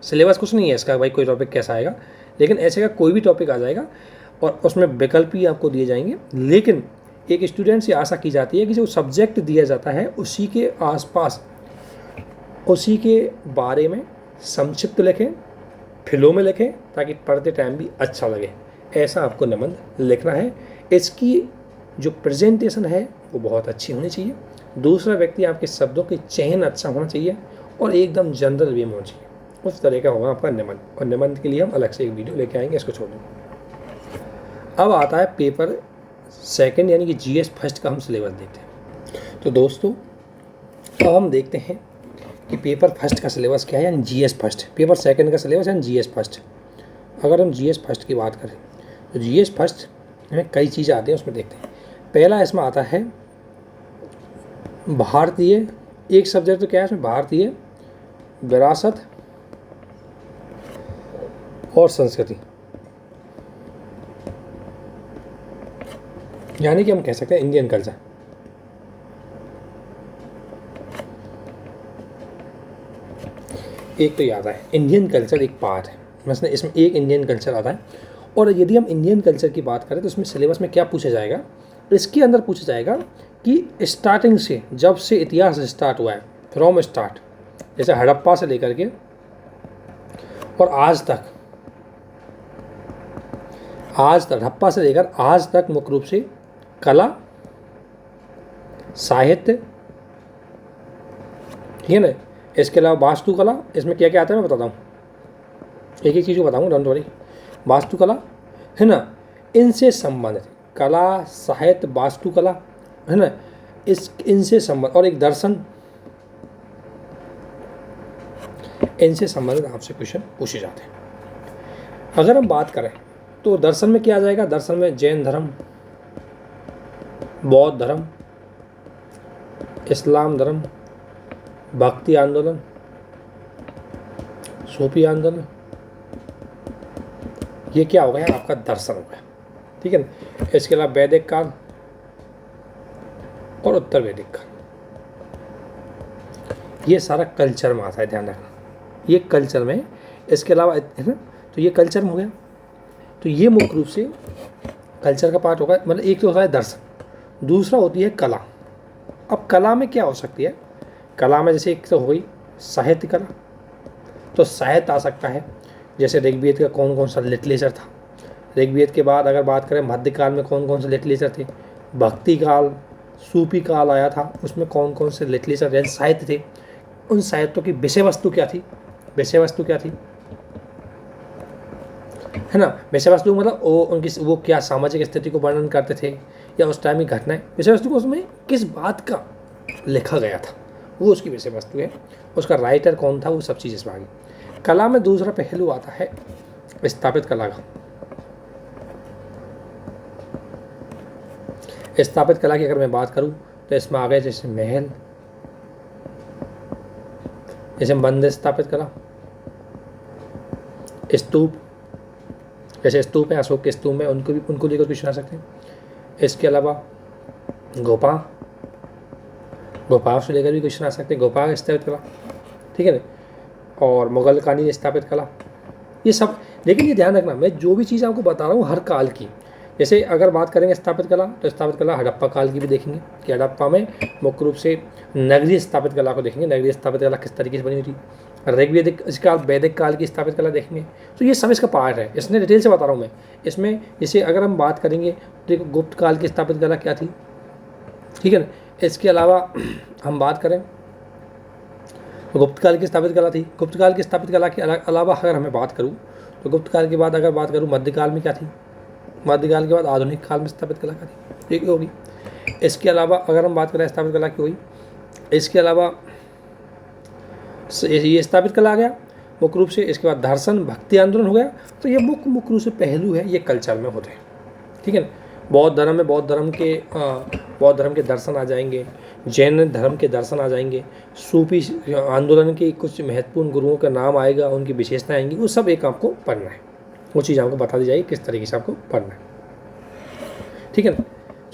सिलेबस कुछ नहीं है इसका भाई कोई टॉपिक कैसा आएगा, लेकिन ऐसे का कोई भी टॉपिक आ जाएगा और उसमें विकल्प ही आपको दिए जाएंगे। लेकिन एक स्टूडेंट से आशा की जाती है कि जो सब्जेक्ट दिया जाता है उसी के आसपास, उसी के बारे में संक्षिप्त लिखें, फिलो में लिखें, ताकि पढ़ते टाइम भी अच्छा लगे। ऐसा आपको निबंध लिखना है। इसकी जो प्रेजेंटेशन है वो बहुत अच्छी होनी चाहिए। दूसरा व्यक्ति आपके शब्दों के चयन अच्छा होना चाहिए और एकदम जनरल वे में होना चाहिए, उस तरह का होगा आपका निबंध। और निबंध के लिए हम अलग से एक वीडियो लेके आएंगे, इसको छोड़ दें। अब आता है पेपर सेकंड यानी कि जीएस फर्स्ट का हम सिलेबस देखते हैं। तो दोस्तों अब हम देखते हैं कि पेपर फर्स्ट का सिलेबस क्या है, यानी जीएस फर्स्ट। पेपर सेकंड का सिलेबस है जीएस फर्स्ट। अगर हम जीएस फर्स्ट की बात करें तो जीएस फर्स्ट में कई चीज़ें आती हैं, उसमें देखते हैं। पहला इसमें आता है भारतीय, एक सब्जेक्ट तो क्या है इसमें, भारतीय विरासत और संस्कृति, यानी कि हम कह सकते हैं इंडियन कल्चर। एक तो याद है इंडियन कल्चर एक पार्ट है, मतलब इसमें एक इंडियन कल्चर आता है। और यदि हम इंडियन कल्चर की बात करें तो इसमें सिलेबस में क्या पूछा जाएगा, इसके अंदर पूछा जाएगा कि स्टार्टिंग से, जब से इतिहास स्टार्ट हुआ है, फ्रॉम स्टार्ट, जैसे हड़प्पा से लेकर के और आज तक, हड़प्पा से लेकर आज तक मुख्य रूप से कला, साहित्य, ठीक है ना, इसके अलावा वास्तुकला, इसमें क्या क्या आता है मैं बताता हूँ, एक एक चीज़ को बताऊँगा, डोंट वरी। वास्तुकला है ना, इनसे संबंधित कला, साहित्य, वास्तुकला है ना, इनसे संबंध, और एक दर्शन, इनसे संबंधित आपसे क्वेश्चन पूछे जाते हैं। अगर हम बात करें तो दर्शन में क्या आ जाएगा, दर्शन में जैन धर्म, बौद्ध धर्म, इस्लाम धर्म, भक्ति आंदोलन, सूफी आंदोलन, ये क्या हो गया आपका दर्शन हो गया, ठीक है ना। इसके अलावा वैदिक काल और उत्तर वैदिक काल, ये सारा कल्चर में आता है, ध्यान रखना ये कल्चर में। इसके अलावा है ना, तो ये कल्चर में हो गया, तो ये मुख्य रूप से कल्चर का पार्ट होगा। मतलब एक तो होता है दर्शन, दूसरा होती है कला। अब कला में क्या हो सकती है, कला में जैसे एक तो हो गई साहित्य कला, तो साहित्य आ सकता है, जैसे ऋग्वेद का कौन कौन सा लिटरेचर था, ऋग्वेद के बाद अगर बात करें मध्यकाल में कौन कौन से लिटरेचर थे, भक्ति काल, सूफी काल आया था, उसमें कौन कौन से लिटरेचर यानी साहित्य थे, उन साहित्यों की विषय वस्तु क्या थी, विषय वस्तु क्या थी, है ना। विषय वस्तु मतलब वो क्या सामाजिक स्थिति को वर्णन करते थे या उस टाइम की घटनाएं, विषय वस्तु को उसमें किस बात का लिखा गया था वो उसकी विषय वस्तु है, उसका राइटर कौन था, वो सब चीज़ इसमें आ गई। कला में दूसरा पहलू आता है स्थापित कला का। स्थापित कला की अगर मैं बात करूं तो इसमें आ गए जैसे महल, जैसे मंदिर स्थापित कला, स्तूप, जैसे स्तूप है अशोक के स्तूप में, उनको लेकर क्वेश्चन आ सकते हैं। इसके अलावा गोपा से लेकर भी क्वेश्चन आ सकते हैं, गोपा स्थापित कला, ठीक है ना। और मुगल कालीन स्थापित कला, ये सब। लेकिन ये ध्यान रखना मैं जो भी चीज़ आपको बता रहा हूँ हर काल की, जैसे अगर बात करेंगे स्थापित कला, तो स्थापित कला हड़प्पा काल की भी देखेंगे कि हड़प्पा में मुख्य रूप से नगरीय स्थापित कला को देखेंगे, नगरीय स्थापित कला किस तरीके से बनी हुई थी। ऋग्वेदिक काल, वैदिक काल की स्थापित कला देखेंगे। तो ये सब इसका पार्ट है, इसने डिटेल से बता रहा हूँ मैं इसमें। जैसे अगर हम बात करेंगे तो गुप्त काल की स्थापित कला क्या थी, ठीक है ना। इसके अलावा हम बात करें तो गुप्त काल की स्थापित कला थी। गुप्त काल की स्थापित कला के अलावा अगर हमें बात करूँ तो गुप्त काल के बाद अगर बात करूँ मध्यकाल में क्या थी, मध्यकाल के बाद आधुनिक काल में स्थापित कला क्या थी, ठीक होगी। इसके अलावा अगर हम बात करें स्थापित कला की हुई, इसके अलावा ये स्थापित कला आ गया मुख्य रूप से। इसके बाद दर्शन भक्ति आंदोलन हो गया। तो ये मुख्य रूप से पहलू है, ये कल्चर में होते हैं, ठीक है ना। बौद्ध धर्म में बौद्ध धर्म के दर्शन आ जाएंगे, जैन धर्म के दर्शन आ जाएंगे, सूफी आंदोलन के कुछ महत्वपूर्ण गुरुओं का नाम आएगा, उनकी विशेषताएं आएंगी, वो सब एक आपको पढ़ना है, वो चीज़ आपको बता दी जाएगी किस तरीके से आपको पढ़ना है, ठीक है ना।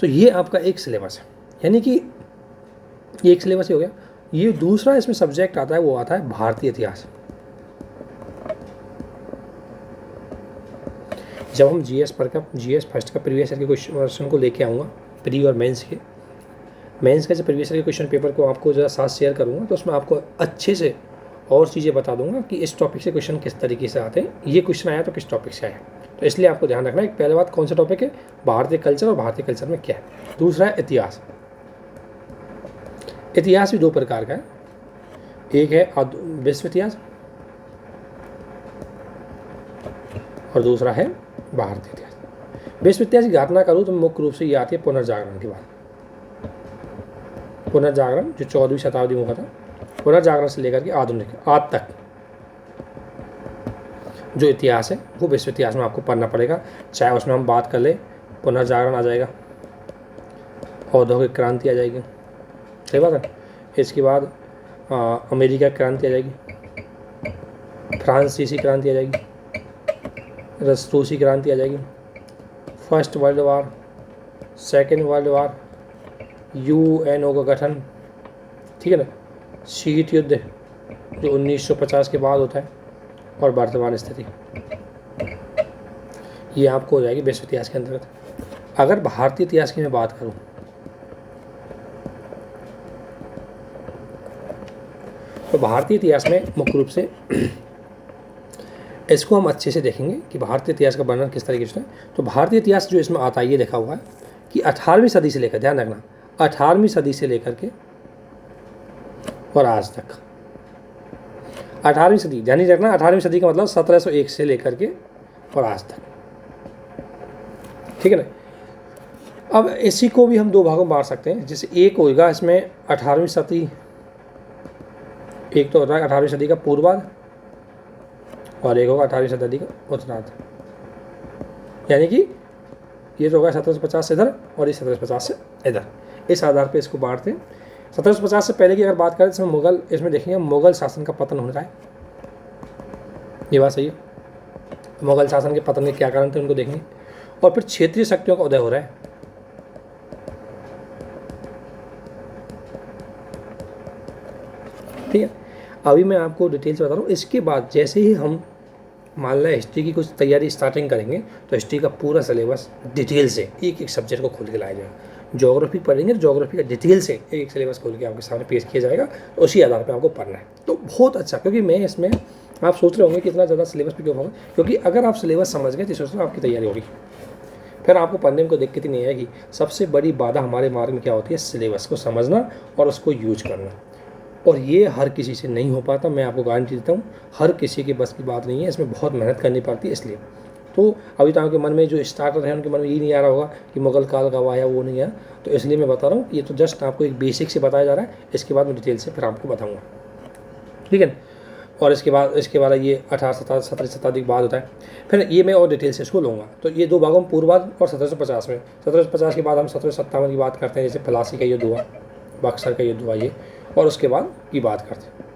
तो ये आपका एक सिलेबस है, यानी कि ये एक सिलेबस ही हो गया। ये दूसरा इसमें सब्जेक्ट आता है, वो आता है भारतीय इतिहास। जब हम जीएस फर्स्ट का प्रीवियस ईयर के क्वेश्चन को लेके आऊँगा, प्री और मेंस का जो प्रीवियस ईयर के क्वेश्चन पेपर को आपको ज़रा साथ शेयर करूँगा, तो उसमें आपको अच्छे से और चीज़ें बता दूंगा कि इस टॉपिक से क्वेश्चन किस तरीके से आते हैं, ये क्वेश्चन आया तो किस टॉपिक से आया। तो इसलिए आपको ध्यान रखना है, पहले बात कौन सा टॉपिक है, भारतीय कल्चर, और भारतीय कल्चर में क्या है। दूसरा है इतिहास। इतिहास भी दो प्रकार का है, एक है विश्व इतिहास और दूसरा है भारतीय इतिहास। विश्व इतिहास की घटना करूँ तो मुख्य रूप से ये आती है पुनर्जागरण की बात। पुनर्जागरण जो 14वीं शताब्दी में हुआ था, पुनर्जागरण से लेकर के आधुनिक आज तक जो इतिहास है वो विश्व इतिहास में आपको पढ़ना पड़ेगा। चाहे उसमें हम बात कर ले, पुनर्जागरण आ जाएगा, औद्योगिक क्रांति आ जाएगी, सही बात है। इसके बाद अमेरिका क्रांति आ जाएगी, फ्रांसीसी क्रांति आ जाएगी, रूसी क्रांति आ जाएगी, first world war, second world war, UNO का गठन, ठीक है ना, शीत युद्ध जो 1950 के बाद होता है, और वर्तमान स्थिति, ये आपको हो जाएगी विश्व इतिहास के अंतर्गत। अगर भारतीय इतिहास की मैं बात करूं तो भारतीय इतिहास में मुख्य रूप से इसको हम अच्छे से देखेंगे कि भारतीय इतिहास का वर्णन किस तरीके से है। तो भारतीय इतिहास जो इसमें आता है, ये लिखा हुआ है कि 18वीं सदी से लेकर, ध्यान रखना, 18वीं सदी से लेकर के और आज तक, 18वीं सदी ध्यान रखना, 18वीं सदी का मतलब 1701 से लेकर के और आज तक, ठीक है ना। अब इसी को भी हम दो भागों में बांट सकते हैं। जैसे एक होगा इसमें 18वीं सदी, एक तो होता है 18वीं सदी का पूर्वार्ध और एक होगा 18वीं सदी का उत्तरार्ध, यानी कि ये तो होगा 1750 से इधर और ये 1750 से इधर, इस आधार पे इसको बांटते हैं। 1750 से पहले की अगर बात करें तो इसमें मुगल, इसमें देखेंगे मुगल शासन का पतन हो रहा है, ये बात सही है। मुगल शासन के पतन के क्या कारण थे उनको देखेंगे, और फिर क्षेत्रीय शक्तियों का उदय हो रहा है, ठीक है। अभी मैं आपको डिटेल से बता रहा हूँ। इसके बाद जैसे ही हम मान लें हिस्ट्री की कुछ तैयारी स्टार्टिंग करेंगे तो हिस्ट्री का पूरा सिलेबस डिटेल से एक एक सब्जेक्ट को खोल के लाया जाएगा। ज्योग्राफी पढ़ेंगे, ज्योग्राफी का डिटेल से एक एक सिलेबस खोल के आपके सामने पेश किया जाएगा, तो उसी आधार पर आपको पढ़ना है। तो बहुत अच्छा, क्योंकि मैं इसमें आप सोच रहे होंगे कि इतना ज़्यादा सिलेबस पे क्यों होगा, क्योंकि अगर आप सिलेबस समझ गए तो सोच रहे आपकी तैयारी होगी, फिर आपको पढ़ने में कोई दिक्कत ही नहीं आएगी। सबसे बड़ी बाधा हमारे मार्ग में क्या होती है, सिलेबस को समझना और उसको यूज करना, और ये हर किसी से नहीं हो पाता, मैं आपको गारंटी देता हूँ। हर किसी के बस की बात नहीं है, इसमें बहुत मेहनत करनी पड़ती है। इसलिए तो अभी तो आपके मन में जो स्टार्टर है उनके मन में ये नहीं आ रहा होगा कि मुगल काल का आया, वो नहीं आया, तो इसलिए मैं बता रहा हूँ। ये तो जस्ट आपको एक बेसिक से बताया जा रहा है, इसके बाद मैं डिटेल से फिर आपको बताऊँगा, ठीक है। और इसके बाद ये 17वीं शताब्दी के बाद होता है, फिर ये मैं और डिटेल से इसको लूँगा। तो ये दो भागों में पूर्वार्ध और 1750 में, 1750 के बाद हम 1757 की बात करते हैं, जैसे प्लासी का युद्ध हुआ, बक्सर का युद्ध हुआ ये, और उसके बाद की बात करते हैं,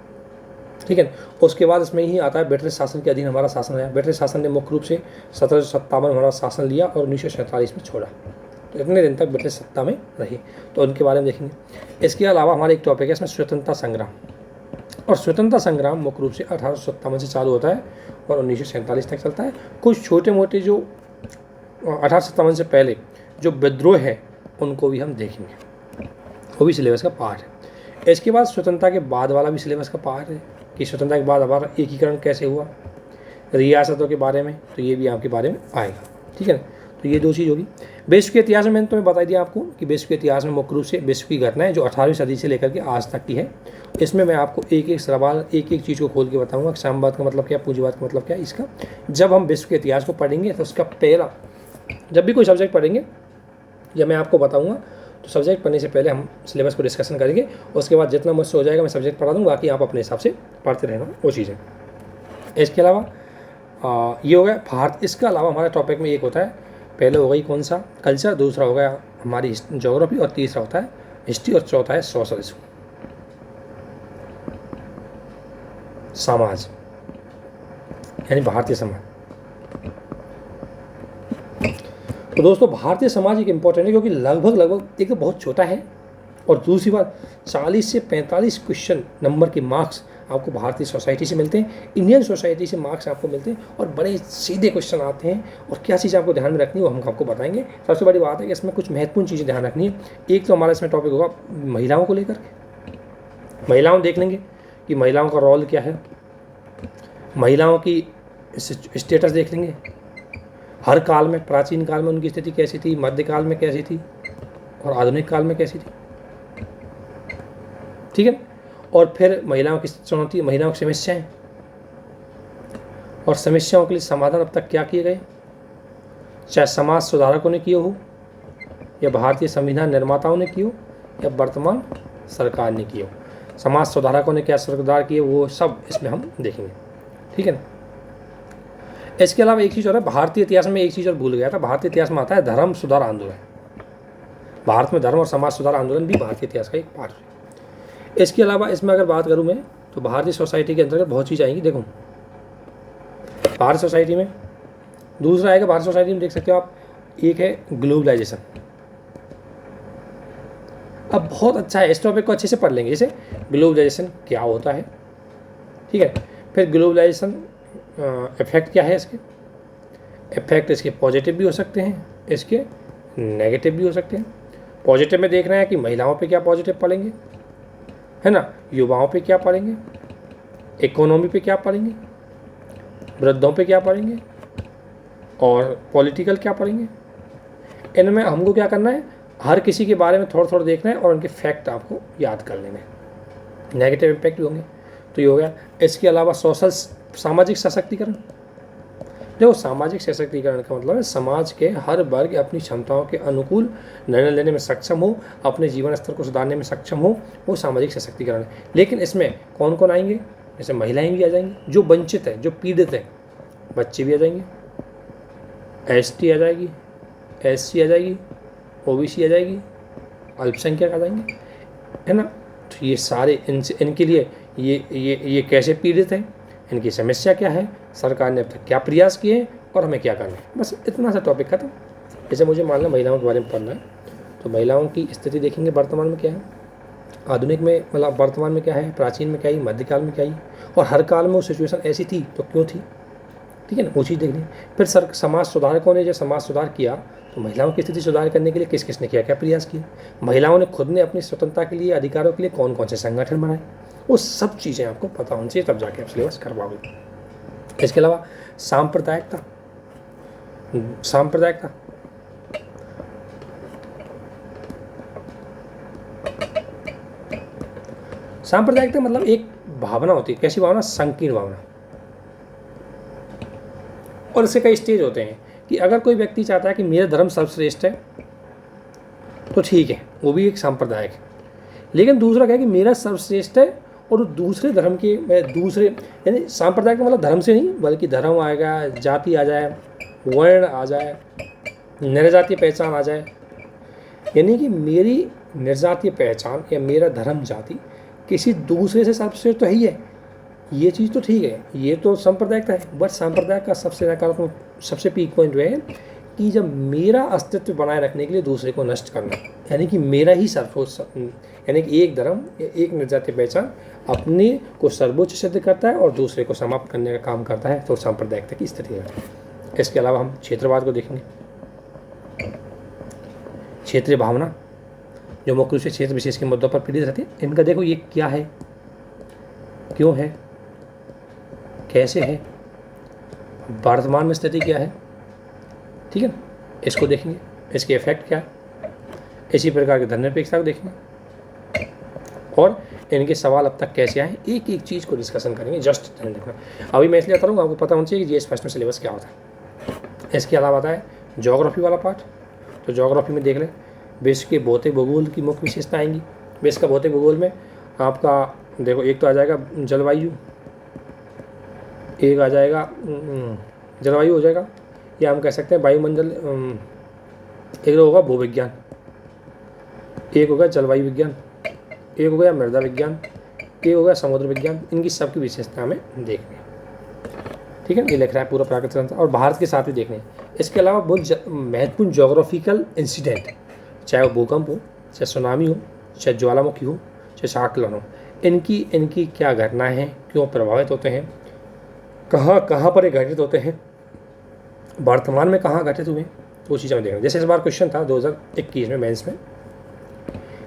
ठीक है। उसके बाद इसमें ही आता है ब्रिटिश शासन के अधीन हमारा शासन है। ब्रिटिश शासन ने मुख्य रूप से 1757 हमारा शासन लिया और 1947 में छोड़ा, तो इतने दिन तक ब्रिटिश सत्ता में रही, तो उनके बारे में देखेंगे। इसके अलावा हमारा एक टॉपिक है इसमें स्वतंत्रता संग्राम, और स्वतंत्रता संग्राम मुख्य रूप से 1857 से चालू होता है और 1947 तक चलता है। कुछ छोटे मोटे जो 1857 से पहले जो विद्रोह है उनको भी हम देखेंगे, वो भी सिलेबस का पार्ट है। इसके बाद स्वतंत्रता के बाद वाला भी सिलेबस का पार्ट है कि स्वतंत्रता के बाद हमारा एकीकरण कैसे हुआ, रियासतों के बारे में, तो ये भी आपके बारे में आएगा, ठीक है ना। तो ये दो चीज़ होगी। विश्व के इतिहास में मैंने तुम्हें बता दिया आपको कि विश्व के इतिहास में मुख्य रूप से विश्व की घटनाएं जो 18वीं सदी से लेकर के आज तक की है, इसमें मैं आपको एक एक सवाल एक एक चीज़ को खोल के बताऊंगा। साम्यवाद का मतलब क्या, पूंजीवाद का मतलब क्या है इसका। जब हम विश्व के इतिहास को पढ़ेंगे तो उसका पहला, जब भी कोई सब्जेक्ट पढ़ेंगे, जब मैं आपको बताऊँगा तो सब्जेक्ट पढ़ने से पहले हम सिलेबस को डिस्कशन करेंगे, उसके बाद जितना मुझसे हो जाएगा मैं सब्जेक्ट पढ़ा दूँगा, बाकी आप अपने हिसाब से पढ़ते रहना वो चीज़ें। इसके अलावा ये हो गया भारत। इसके अलावा हमारे टॉपिक में एक होता है, पहले हो गई कौन सा, कल्चर, दूसरा हो गया हमारी ज्योग्राफी, और तीसरा होता है हिस्ट्री, और चौथा है सोशलिज्म, समाज, यानी भारतीय समाज। तो दोस्तों भारतीय समाज एक इम्पोर्टेंट है क्योंकि लगभग एक तो बहुत छोटा है, और दूसरी बात 40 से 45 क्वेश्चन नंबर के मार्क्स आपको भारतीय सोसाइटी से मिलते हैं, इंडियन सोसाइटी से मार्क्स आपको मिलते हैं, और बड़े सीधे क्वेश्चन आते हैं। और क्या चीज़ आपको ध्यान में रखनी है वो हम आपको बताएंगे। सबसे बड़ी बात है कि इसमें कुछ महत्वपूर्ण चीज़ें ध्यान रखनी है। एक तो हमारा इसमें टॉपिक होगा महिलाओं को लेकर, महिलाओं देख लेंगे कि महिलाओं का रोल क्या है, महिलाओं की स्टेटस देख लेंगे, हर काल में, प्राचीन काल में उनकी स्थिति कैसी थी, मध्यकाल में कैसी थी, और आधुनिक काल में कैसी थी, ठीक है। और फिर महिलाओं की चुनौती, महिलाओं की समस्याएं, और समस्याओं के लिए समाधान अब तक क्या किए गए, चाहे समाज सुधारकों ने किए हो, या भारतीय संविधान निर्माताओं ने किए हो, या वर्तमान सरकार ने किए हो। समाज सुधारकों ने क्या सुधार किए वो सब इसमें हम देखेंगे, ठीक है ना। इसके अलावा एक चीज़ और है, भारतीय इतिहास में एक चीज़ और भूल गया था, भारतीय इतिहास में आता है धर्म सुधार आंदोलन। भारत में धर्म और समाज सुधार आंदोलन भी भारतीय इतिहास का एक पार्ट है। इसके अलावा इसमें अगर बात करूं मैं तो भारतीय सोसाइटी के अंतर्गत बहुत चीज़ आएंगी। देखो भारत सोसाइटी में दूसरा आएगा, भारत सोसाइटी में देख सकते हो आप, एक है ग्लोबलाइजेशन। अब बहुत अच्छा है, इस टॉपिक को अच्छे से पढ़ लेंगे। जैसे ग्लोबलाइजेशन क्या होता है, ठीक है, फिर ग्लोबलाइजेशन इफेक्ट क्या है, इसके इफेक्ट इसके पॉजिटिव भी हो सकते हैं, इसके नेगेटिव भी हो सकते हैं। पॉजिटिव में देख रहे हैं कि महिलाओं पे क्या पॉजिटिव पड़ेंगे, है ना, युवाओं पे क्या पड़ेंगे, इकोनॉमी पे क्या पड़ेंगे, वृद्धों पे क्या पड़ेंगे, और पॉलिटिकल क्या पड़ेंगे। इनमें हमको क्या करना है, हर किसी के बारे में थोड़ा थोड़ा देखना है और उनके फैक्ट आपको याद कर लेने हैं। नेगेटिव इम्पैक्ट भी होंगे, तो ये हो गया। इसके अलावा सोशल, सामाजिक सशक्तिकरण। देखो सामाजिक सशक्तिकरण का मतलब है समाज के हर वर्ग अपनी क्षमताओं के अनुकूल निर्णय लेने में सक्षम हो, अपने जीवन स्तर को सुधारने में सक्षम हो, वो सामाजिक सशक्तिकरण है। लेकिन इसमें कौन कौन आएंगे, जैसे महिलाएं भी आ जाएंगी, जो वंचित है, जो पीड़ित है, बच्चे भी आ जाएंगे, एसटी आ जाएगी, एससी आ जाएगी, ओबीसी आ जाएगी, अल्पसंख्यक आ जाएंगे, है ना। तो ये सारे इनके लिए ये कैसे पीड़ित हैं, इनकी समस्या क्या है, सरकार ने अब तक क्या प्रयास किए हैं, और हमें क्या करना है। बस इतना सा टॉपिक खत्म। जैसे मुझे मान लो महिलाओं के बारे में पढ़ना है, तो महिलाओं की स्थिति देखेंगे वर्तमान में क्या है, आधुनिक में मतलब वर्तमान में क्या है, प्राचीन में क्या है, मध्यकाल में क्या है, और हर काल में वो सिचुएशन ऐसी थी तो क्यों थी, ठीक है ना, वो चीज़ देखनी। फिर समाज सुधारकों ने जब समाज सुधार किया तो महिलाओं की स्थिति सुधार करने के लिए किस किसने किया, क्या प्रयास किए, महिलाओं ने खुद ने अपनी स्वतंत्रता के लिए, अधिकारों के लिए कौन कौन से संगठन बनाए, वो सब चीज़ें आपको पता होनी चाहिए, तब जाके आप सिलेबस कर पाओगे। इसके अलावा सांप्रदायिकता, सांप्रदायिकता सांप्रदायिकता मतलब एक भावना होती है, कैसी भावना, संकीर्ण भावना। और इसके कई स्टेज होते हैं कि अगर कोई व्यक्ति चाहता है कि मेरा धर्म सर्वश्रेष्ठ है तो ठीक है, वो भी एक सांप्रदायिक है। लेकिन दूसरा क्या है कि मेरा सर्वश्रेष्ठ है और दूसरे धर्म के, दूसरे, यानी सांप्रदायिक का मतलब धर्म से नहीं बल्कि धर्म आएगा, जाति आ जाए, वर्ण आ जाए, निर्जातीय पहचान आ जाए, यानी कि मेरी निर्जातीय पहचान या मेरा धर्म जाति किसी दूसरे से सर्वश्रेष्ठ तो ही है, ये चीज़ तो ठीक है, ये तो सांप्रदायिकता है। बट सांप्रदायिक का सबसे नकारात्मक, सबसे पीक पॉइंट है कि जब मेरा अस्तित्व बनाए रखने के लिए दूसरे को नष्ट करना, यानी कि मेरा ही सर्वोच्च, यानी कि एक धर्म, एक निर्जातीय पहचान अपने को सर्वोच्च सिद्ध करता है और दूसरे को समाप्त करने का काम करता है, तो सांप्रदायिकता की स्थिति है। इसके अलावा हम क्षेत्रवाद को देखेंगे। क्षेत्रीय भावना जो मुख्य रूप से क्षेत्र विशेष के मुद्दों पर पीड़ित रहती है, इनका देखो ये क्या है, क्यों है, कैसे है, वर्तमान में स्थिति क्या है, ठीक है ना, इसको देखेंगे, इसके इफेक्ट क्या है, इसी प्रकार के धननिरपेक्षता को देखेंगे और इनके सवाल अब तक कैसे आए, एक एक चीज़ को डिस्कशन करेंगे। जस्ट ध्यान रखना, अभी मैं इसलिए आता हूँ आपको पता होना चाहिए कि जीएस फर्स्ट में सिलेबस क्या होता है। इसके अलावा आता है ज्योग्राफी वाला पार्ट, तो ज्योग्राफी में देख लें विश्व के भौतिक भूगोल की मुख्य विशेषता आएंगी। विश्व का भौतिक भूगोल में आपका देखो एक तो आ जाएगा जलवायु, एक आ जाएगा जलवायु हो जाएगा, या हम कह सकते हैं वायुमंडल, एक होगा भूविज्ञान, एक होगा जलवायु विज्ञान, एक हो गया मृदा विज्ञान, एक हो गया समुद्र विज्ञान। इनकी सबकी विशेषता हमें देखनी है, ठीक है। ये लिख रहा है पूरा प्राकृतिक तंत्र और भारत के साथ भी देखने हैं। इसके अलावा बहुत महत्वपूर्ण जोग्राफिकल इंसिडेंट, चाहे वो भूकंप हो, चाहे सुनामी हो, चाहे ज्वालामुखी हो, चाहे शाकलन हो, इनकी क्या घटनाएं हैं, क्यों प्रभावित होते हैं, कहाँ पर ये घटित होते हैं, वर्तमान में कहाँ घटित हुए, तो वो चीज़ हमें देखना। जैसे इस बार क्वेश्चन था 2021 में मेंस में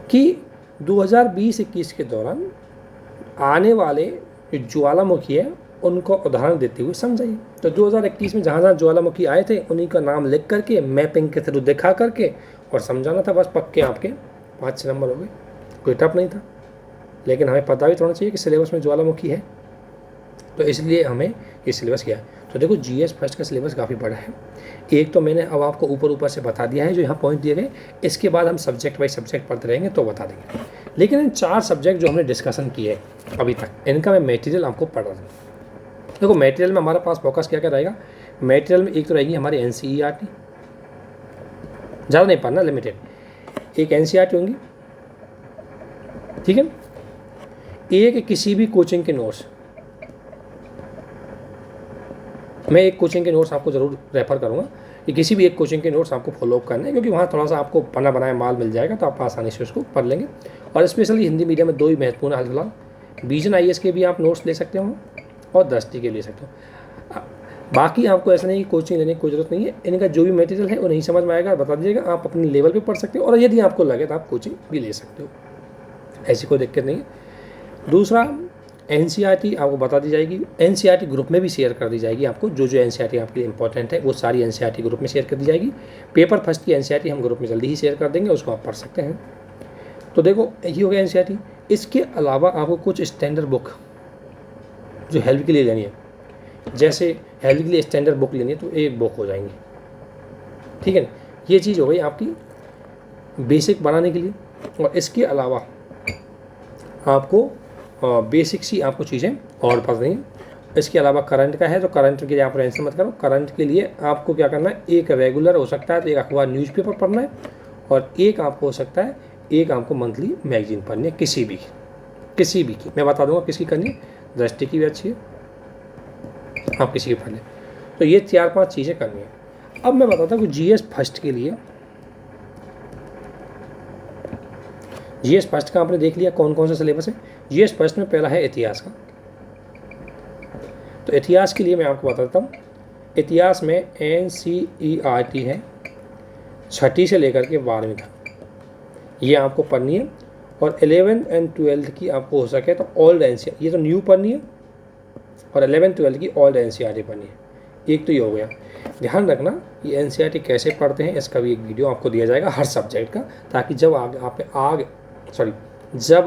कि 2020-21 के दौरान आने वाले जो ज्वालामुखी है उनको उदाहरण देते हुए समझाइए। तो 2021 में जहाँ जहाँ ज्वालामुखी आए थे उन्हीं का नाम लिख करके मैपिंग के थ्रू दिखा करके और समझाना था, बस पक्के आपके 5-6 नंबर हो गए, कोई टफ नहीं था। लेकिन हमें पता भी होना चाहिए कि सिलेबस में ज्वालामुखी है, तो इसलिए हमें ये सिलेबस किया है। तो देखो जीएस फर्स्ट का सिलेबस काफ़ी बड़ा है। एक तो मैंने अब आपको ऊपर से बता दिया है जो यहाँ पॉइंट दिए गए, इसके बाद हम सब्जेक्ट वाइज सब्जेक्ट पढ़ते रहेंगे तो बता देंगे। लेकिन इन 4 सब्जेक्ट जो हमने डिस्कशन किए हैं अभी तक, इनका मैं मटेरियल आपको पढ़ा दूँ। देखो मटेरियल में हमारा पास फोकस क्या क्या रहेगा, मटेरियल में एक तो रहेगी हमारी एनसीईआरटी, ज़्यादा नहीं पढ़ना, लिमिटेड, एक एनसीईआरटी होंगी, ठीक है। एक किसी भी कोचिंग के नोट्स, मैं एक कोचिंग के नोट्स आपको ज़रूर रेफर करूँगा कि किसी भी एक कोचिंग के नोट्स आपको फॉलोअप करना है, क्योंकि वहाँ थोड़ा सा आपको बना बनाया माल मिल जाएगा, तो आप आसानी से उसको पढ़ लेंगे। और स्पेशली हिंदी मीडियम में 2 ही महत्वपूर्ण हाल फिलहाल, विजन आईएएस के भी आप नोट्स ले सकते हो और दृष्टि के ले सकते हो। बाकी आपको ऐसा नहीं कि कोचिंग लेने की कोई ज़रूरत नहीं है, इनका जो भी मटेरियल है वो नहीं समझ में आएगा बता दीजिएगा, आप अपने लेवल पे पढ़ सकते हो, और यदि आपको लगे तो आप कोचिंग भी ले सकते हो, ऐसी कोई दिक्कत नहीं है। दूसरा एनसीईआरटी आपको बता दी जाएगी, एनसीईआरटी ग्रुप में भी शेयर कर दी जाएगी आपको, जो एनसीईआरटी आपके लिए इंपॉर्टेंट है वो सारी एनसीईआरटी ग्रुप में शेयर कर दी जाएगी। पेपर फर्स्ट की एनसीईआरटी हम ग्रुप में जल्दी ही शेयर कर देंगे, उसको आप पढ़ सकते हैं। तो देखो ये हो गया एनसीईआरटी। इसके अलावा आपको कुछ स्टैंडर्ड बुक जो हेल्प के लिए लेनी है, जैसे हेल्प के लिए स्टैंडर्ड बुक लेनी है तो एक बुक हो जाएंगी, ठीक है ना। ये चीज़ हो गई आपकी बेसिक बनाने के लिए। और इसके अलावा आपको बेसिक सी आपको चीज़ें और पढ़नी है। इसके अलावा करंट का है, तो करंट के लिए आप टेंशन मत करो। करंट के लिए आपको क्या करना है, एक रेगुलर हो सकता है तो एक अखबार न्यूज़पेपर पढ़ना है, और एक आपको हो सकता है एक आपको मंथली मैगजीन पढ़नी है, किसी भी की मैं बता दूंगा किसकी करनी है, दृष्टि की भी अच्छी है, आप किसी की पढ़ लें। तो ये 4-5 चीज़ें करनी है। अब मैं बताता हूँ कि जीएस फर्स्ट के लिए, जीएस फर्स्ट का आपने देख लिया कौन कौन सा सिलेबस है। जीएस फर्स्ट में पहला है इतिहास का, तो इतिहास के लिए मैं आपको बताता हूँ। इतिहास में एनसीईआरटी है 6ठी से लेकर के 12वीं तक, ये आपको पढ़नी है। और 11th and 12th की आपको हो सके तो ओल्ड एनसीईआरटी, ये तो न्यू पढ़नी है, और 11th 12th की ओल्ड एनसीईआरटी पढ़नी है। एक तो ये हो गया। ध्यान रखना ये एनसीईआरटी कैसे पढ़ते हैं, इसका भी एक वीडियो आपको दिया जाएगा हर सब्जेक्ट का, ताकि जब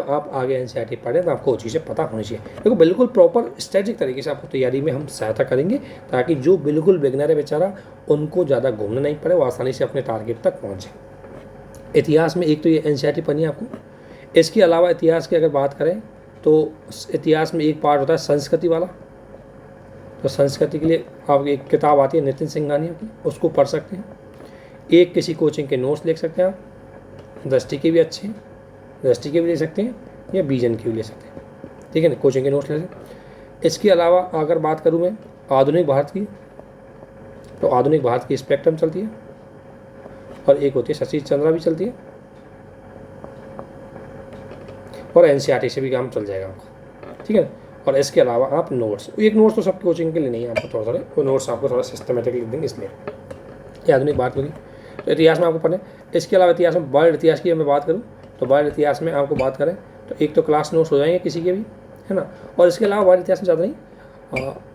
आप आगे एनसीईआरटी पढ़ें तो आपको वो चीज़ें पता होनी चाहिए। देखो बिल्कुल प्रॉपर स्ट्रेटेजिक तरीके से आपको तैयारी में हम सहायता करेंगे, ताकि जो बिल्कुल बिगनर है बेचारा, उनको ज़्यादा घूमना नहीं पड़े, वो आसानी से अपने टारगेट तक पहुँचे। इतिहास में एक तो ये एनसीईआरटी पढ़नी है आपको। इसके अलावा इतिहास की अगर बात करें तो इतिहास में एक पार्ट होता है संस्कृति वाला, तो संस्कृति के लिए आप एक किताब आती है नितिन सिंघानिया की, उसको पढ़ सकते हैं। एक किसी कोचिंग के नोट्स लिख सकते हैं आप, दृष्टि के भी अच्छे हैं, दृष्टि के भी ले सकते हैं या विजन के भी ले सकते हैं, ठीक है ना, कोचिंग के नोट्स ले लें। इसके अलावा अगर बात करूँ मैं आधुनिक भारत की, तो आधुनिक भारत की स्पेक्ट्रम चलती है, और एक होती है शशि चंद्रा भी चलती है, और एनसीईआरटी से भी काम चल जाएगा आपको, ठीक है ना। और इसके अलावा आप नोट्स, एक नोट्स तो सब कोचिंग के लिए नहीं है, आपको थोड़ा वो नोट्स आपको थोड़ा सिस्टमेटिक लिख देंगे, इसलिए ये आधुनिक भारत होगी। तो इतिहास में आपको पढ़ना है। इसके अलावा इतिहास में वर्ल्ड इतिहास की मैं बात करूँ तो वर्ल्ड इतिहास में आपको बात करें तो एक तो क्लास नोट्स हो जाएंगे किसी के भी, है ना। और इसके अलावा वर्ल्ड इतिहास में ज़्यादा नहीं,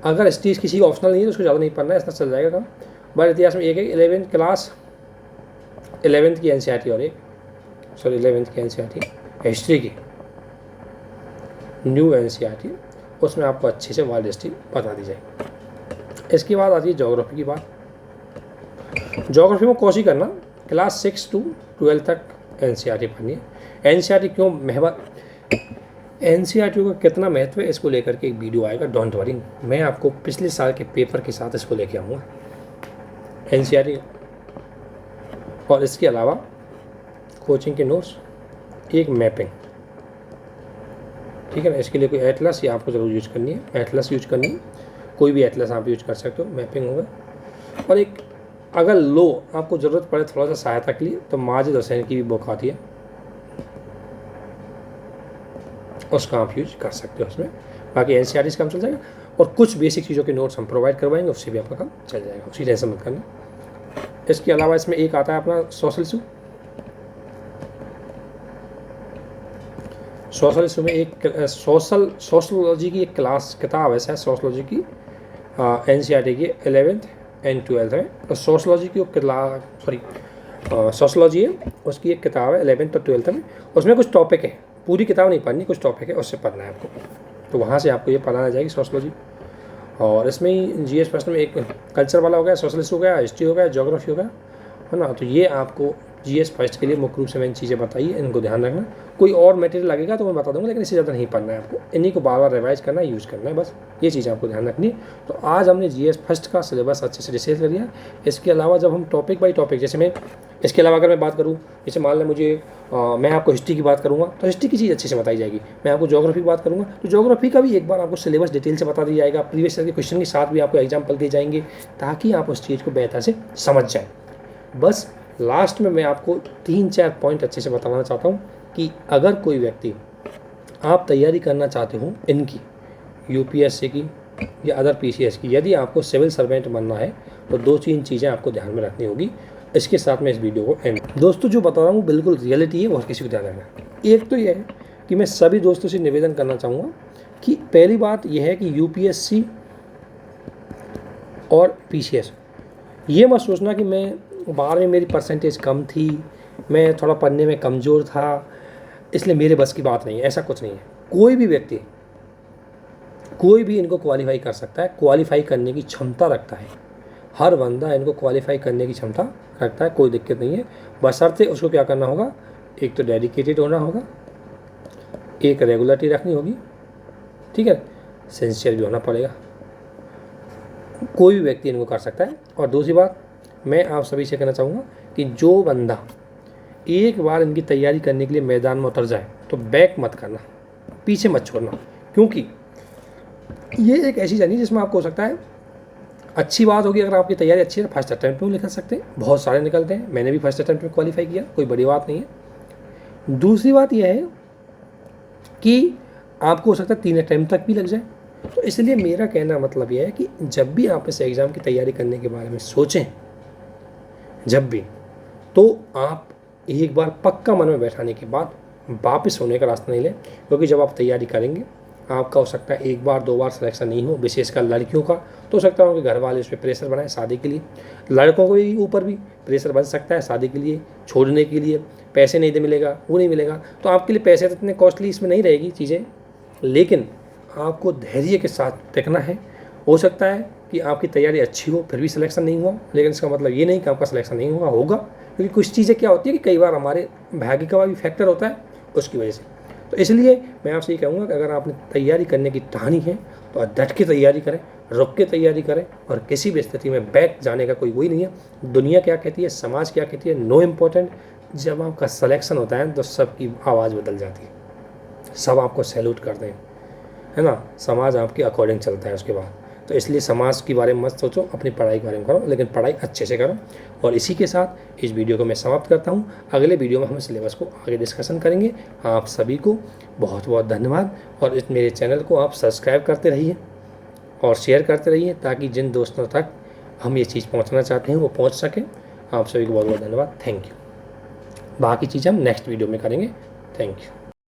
अगर इस चीज़ किसी ऑप्शनल नहीं है तो उसको ज़्यादा नहीं पढ़ना है, इतना चल जाएगा काम। वर्ल्ड इतिहास में एक है 11th क्लास 11th की NCERT और एक 11th की NCERT हिस्ट्री की न्यू NCERT, उसमें आपको अच्छे से वर्ल्ड हिस्ट्री बता दी जाएगी। इसके बाद आती है ज्योग्राफी की बात। ज्योग्राफी में कोशिश करना क्लास 6 to 12 तक NCERT पढ़नी है। NCERT क्यों NCERT का कितना महत्व है इसको लेकर के एक वीडियो आएगा, डोंट वरी। मैं आपको पिछले साल के पेपर के साथ इसको लेके आऊँगा NCERT। और इसके अलावा कोचिंग के नोट्स, एक मैपिंग, ठीक है ना। इसके लिए कोई एटलस या आपको ज़रूर यूज करनी है, एटलस यूज करनी है, कोई भी एटलस आप यूज कर सकते हो, मैपिंग होगा। और एक अगर लो आपको ज़रूरत पड़े थोड़ा सा सहायता के लिए तो माजिद हुसैन की भी बुक आती है, उसका आप यूज कर सकते हो उसमें। बाकी NCERT काम चल जाएगा और कुछ बेसिक चीज़ों के नोट्स हम प्रोवाइड करवाएंगे, उससे भी आपका काम चल जाएगा, उसी टेंशन मत करना। इसके अलावा इसमें एक आता है अपना सोशल इशू। सोशल इशू में एक सोशलॉजी की एक क्लास किताब है शायद, सोशलॉजी की NCERT की 11th and 12th में। तो सोशलॉजी की सोशलॉजी है, उसकी एक किताब है 11th और 12th में। उसमें कुछ टॉपिक है, पूरी किताब नहीं पढ़नी, कुछ टॉपिक है उससे पढ़ना है आपको, तो वहाँ से आपको ये पढ़ाना जाएगी सोशलॉजी। और इसमें ही GS फर्स्ट में एक कल्चर वाला हो गया, सोशल इशू हो गया, हिस्ट्री हो गया, ज्योग्राफी हो गया, है ना। तो ये आपको GS फर्स्ट के लिए मुख्य रूप से मैंने चीज़ें बताई है, इनको ध्यान रखना। कोई और मटेरियल लगेगा तो मैं बता दूंगा, लेकिन इससे ज़्यादा नहीं पढ़ना है आपको, इन्हीं को बार बार रिवाइज करना है, यूज़ करना है, बस ये चीज़ आपको ध्यान रखनी है। तो आज हमने GS फर्स्ट का सिलेबस अच्छे से डिस्कस कर लिया। इसके अलावा जब हम टॉपिक बाई टॉपिक, जैसे मैं इसके अलावा अगर मैं बात करूँ, जैसे मान लें मुझे मैं आपको हिस्ट्री की बात करूँगा तो हिस्ट्री की चीज़ अच्छे से बताई जाएगी। मैं आपको ज्योग्राफी की बात करूँगा तो ज्योग्राफी का भी एक बार आपको सिलेबस डिटेल से बता दिया जाएगा, प्रीवियस ईयर के क्वेश्चन के साथ भी आपको एग्जाम्पल दिए जाएंगे, ताकि आप उस चीज़ को बेहतर से समझ जाएँ। बस लास्ट में मैं आपको 3-4 पॉइंट अच्छे से बताना चाहता हूँ कि अगर कोई व्यक्ति आप तैयारी करना चाहते हो इनकी UPSC की या अदर PCS की, यदि आपको सिविल सर्वेंट बनना है तो 2-3 चीज़ें आपको ध्यान में रखनी होगी। इसके साथ मैं इस वीडियो को एंड दोस्तों जो बता रहा हूँ बिल्कुल रियलिटी है, और किसी को ध्यान रखना। एक तो यह है कि मैं सभी दोस्तों से निवेदन करना चाहूँगा कि पहली बात यह है कि UPSC और PCS, ये मत सोचना कि मैं 12 में मेरी परसेंटेज कम थी, मैं थोड़ा पढ़ने में कमज़ोर था, इसलिए मेरे बस की बात नहीं है, ऐसा कुछ नहीं है। कोई भी व्यक्ति कोई भी इनको क्वालिफाई कर सकता है, क्वालिफाई करने की क्षमता रखता है, हर बंदा इनको क्वालिफाई करने की क्षमता रखता है, कोई दिक्कत नहीं है। बशर्ते उसको क्या करना होगा, एक तो डेडिकेटेड होना होगा, एक रेगुलरिटी रखनी होगी, ठीक है, सिंसियर भी होना पड़ेगा। कोई भी व्यक्ति इनको कर सकता है। और दूसरी बात मैं आप सभी से कहना चाहूँगा कि जो बंदा एक बार इनकी तैयारी करने के लिए मैदान में उतर जाए तो बैक मत करना, पीछे मत छोड़ना, क्योंकि ये एक ऐसी जर्नी जिसमें आपको हो सकता है अच्छी बात होगी अगर आपकी तैयारी अच्छी है, फर्स्ट अटैम्प्ट में निकल सकते हैं, बहुत सारे निकलते हैं, मैंने भी फर्स्ट अटैम्प्ट में क्वालिफाई किया, कोई बड़ी बात नहीं है। दूसरी बात यह है कि आपको हो सकता है 3 अटैम्प्ट तक भी लग जाए। तो इसलिए मेरा कहना मतलब यह है कि जब भी आप इस एग्ज़ाम की तैयारी करने के बारे में सोचें, जब भी, तो आप एक बार पक्का मन में बैठाने के बाद वापस होने का रास्ता नहीं लें, क्योंकि जब आप तैयारी करेंगे आपका हो सकता है 1 बार 2 बार सिलेक्शन नहीं हो, विशेषकर लड़कियों का तो हो सकता है उनके घर वाले उस पर प्रेशर बनाए शादी के लिए, लड़कों को भी ऊपर भी प्रेशर बन सकता है शादी के लिए, छोड़ने के लिए, पैसे नहीं दे मिलेगा, वो नहीं मिलेगा। तो आपके लिए पैसे तो इतने कॉस्टली इसमें नहीं रहेगी चीज़ें, लेकिन आपको धैर्य के साथ टिकना है। हो सकता है कि आपकी तैयारी अच्छी हो फिर भी सिलेक्शन नहीं हुआ, लेकिन इसका मतलब ये नहीं कि आपका सिलेक्शन नहीं हुआ, होगा, क्योंकि कुछ चीज़ें क्या होती है कि कई बार हमारे भाग्य का भी फैक्टर होता है उसकी वजह से। तो इसलिए मैं आपसे ये कहूँगा कि अगर आपने तैयारी करने की ठानी है तो डट के तैयारी करें, रुक के तैयारी करें, और किसी भी स्थिति में बैक जाने का कोई वही नहीं है। दुनिया क्या कहती है, समाज क्या कहती है, नो इम्पोर्टेंट। जब आपका सिलेक्शन होता है तो सबकी आवाज़ बदल जाती है, सब आपको सैल्यूट करते हैं, है ना, समाज आपके अकॉर्डिंग चलता है उसके बाद। तो इसलिए समाज के बारे में मत सोचो, अपनी पढ़ाई के बारे में करो, लेकिन पढ़ाई अच्छे से करो। और इसी के साथ इस वीडियो को मैं समाप्त करता हूँ। अगले वीडियो में हम सिलेबस को आगे डिस्कशन करेंगे। आप सभी को बहुत बहुत धन्यवाद, और इस मेरे चैनल को आप सब्सक्राइब करते रहिए और शेयर करते रहिए, ताकि जिन दोस्तों तक हम ये चीज़ पहुँचना चाहते हैं वो पहुँच सकें। आप सभी को बहुत बहुत धन्यवाद। Thank you. बाकी चीज़ें हम नेक्स्ट वीडियो में करेंगे। Thank you.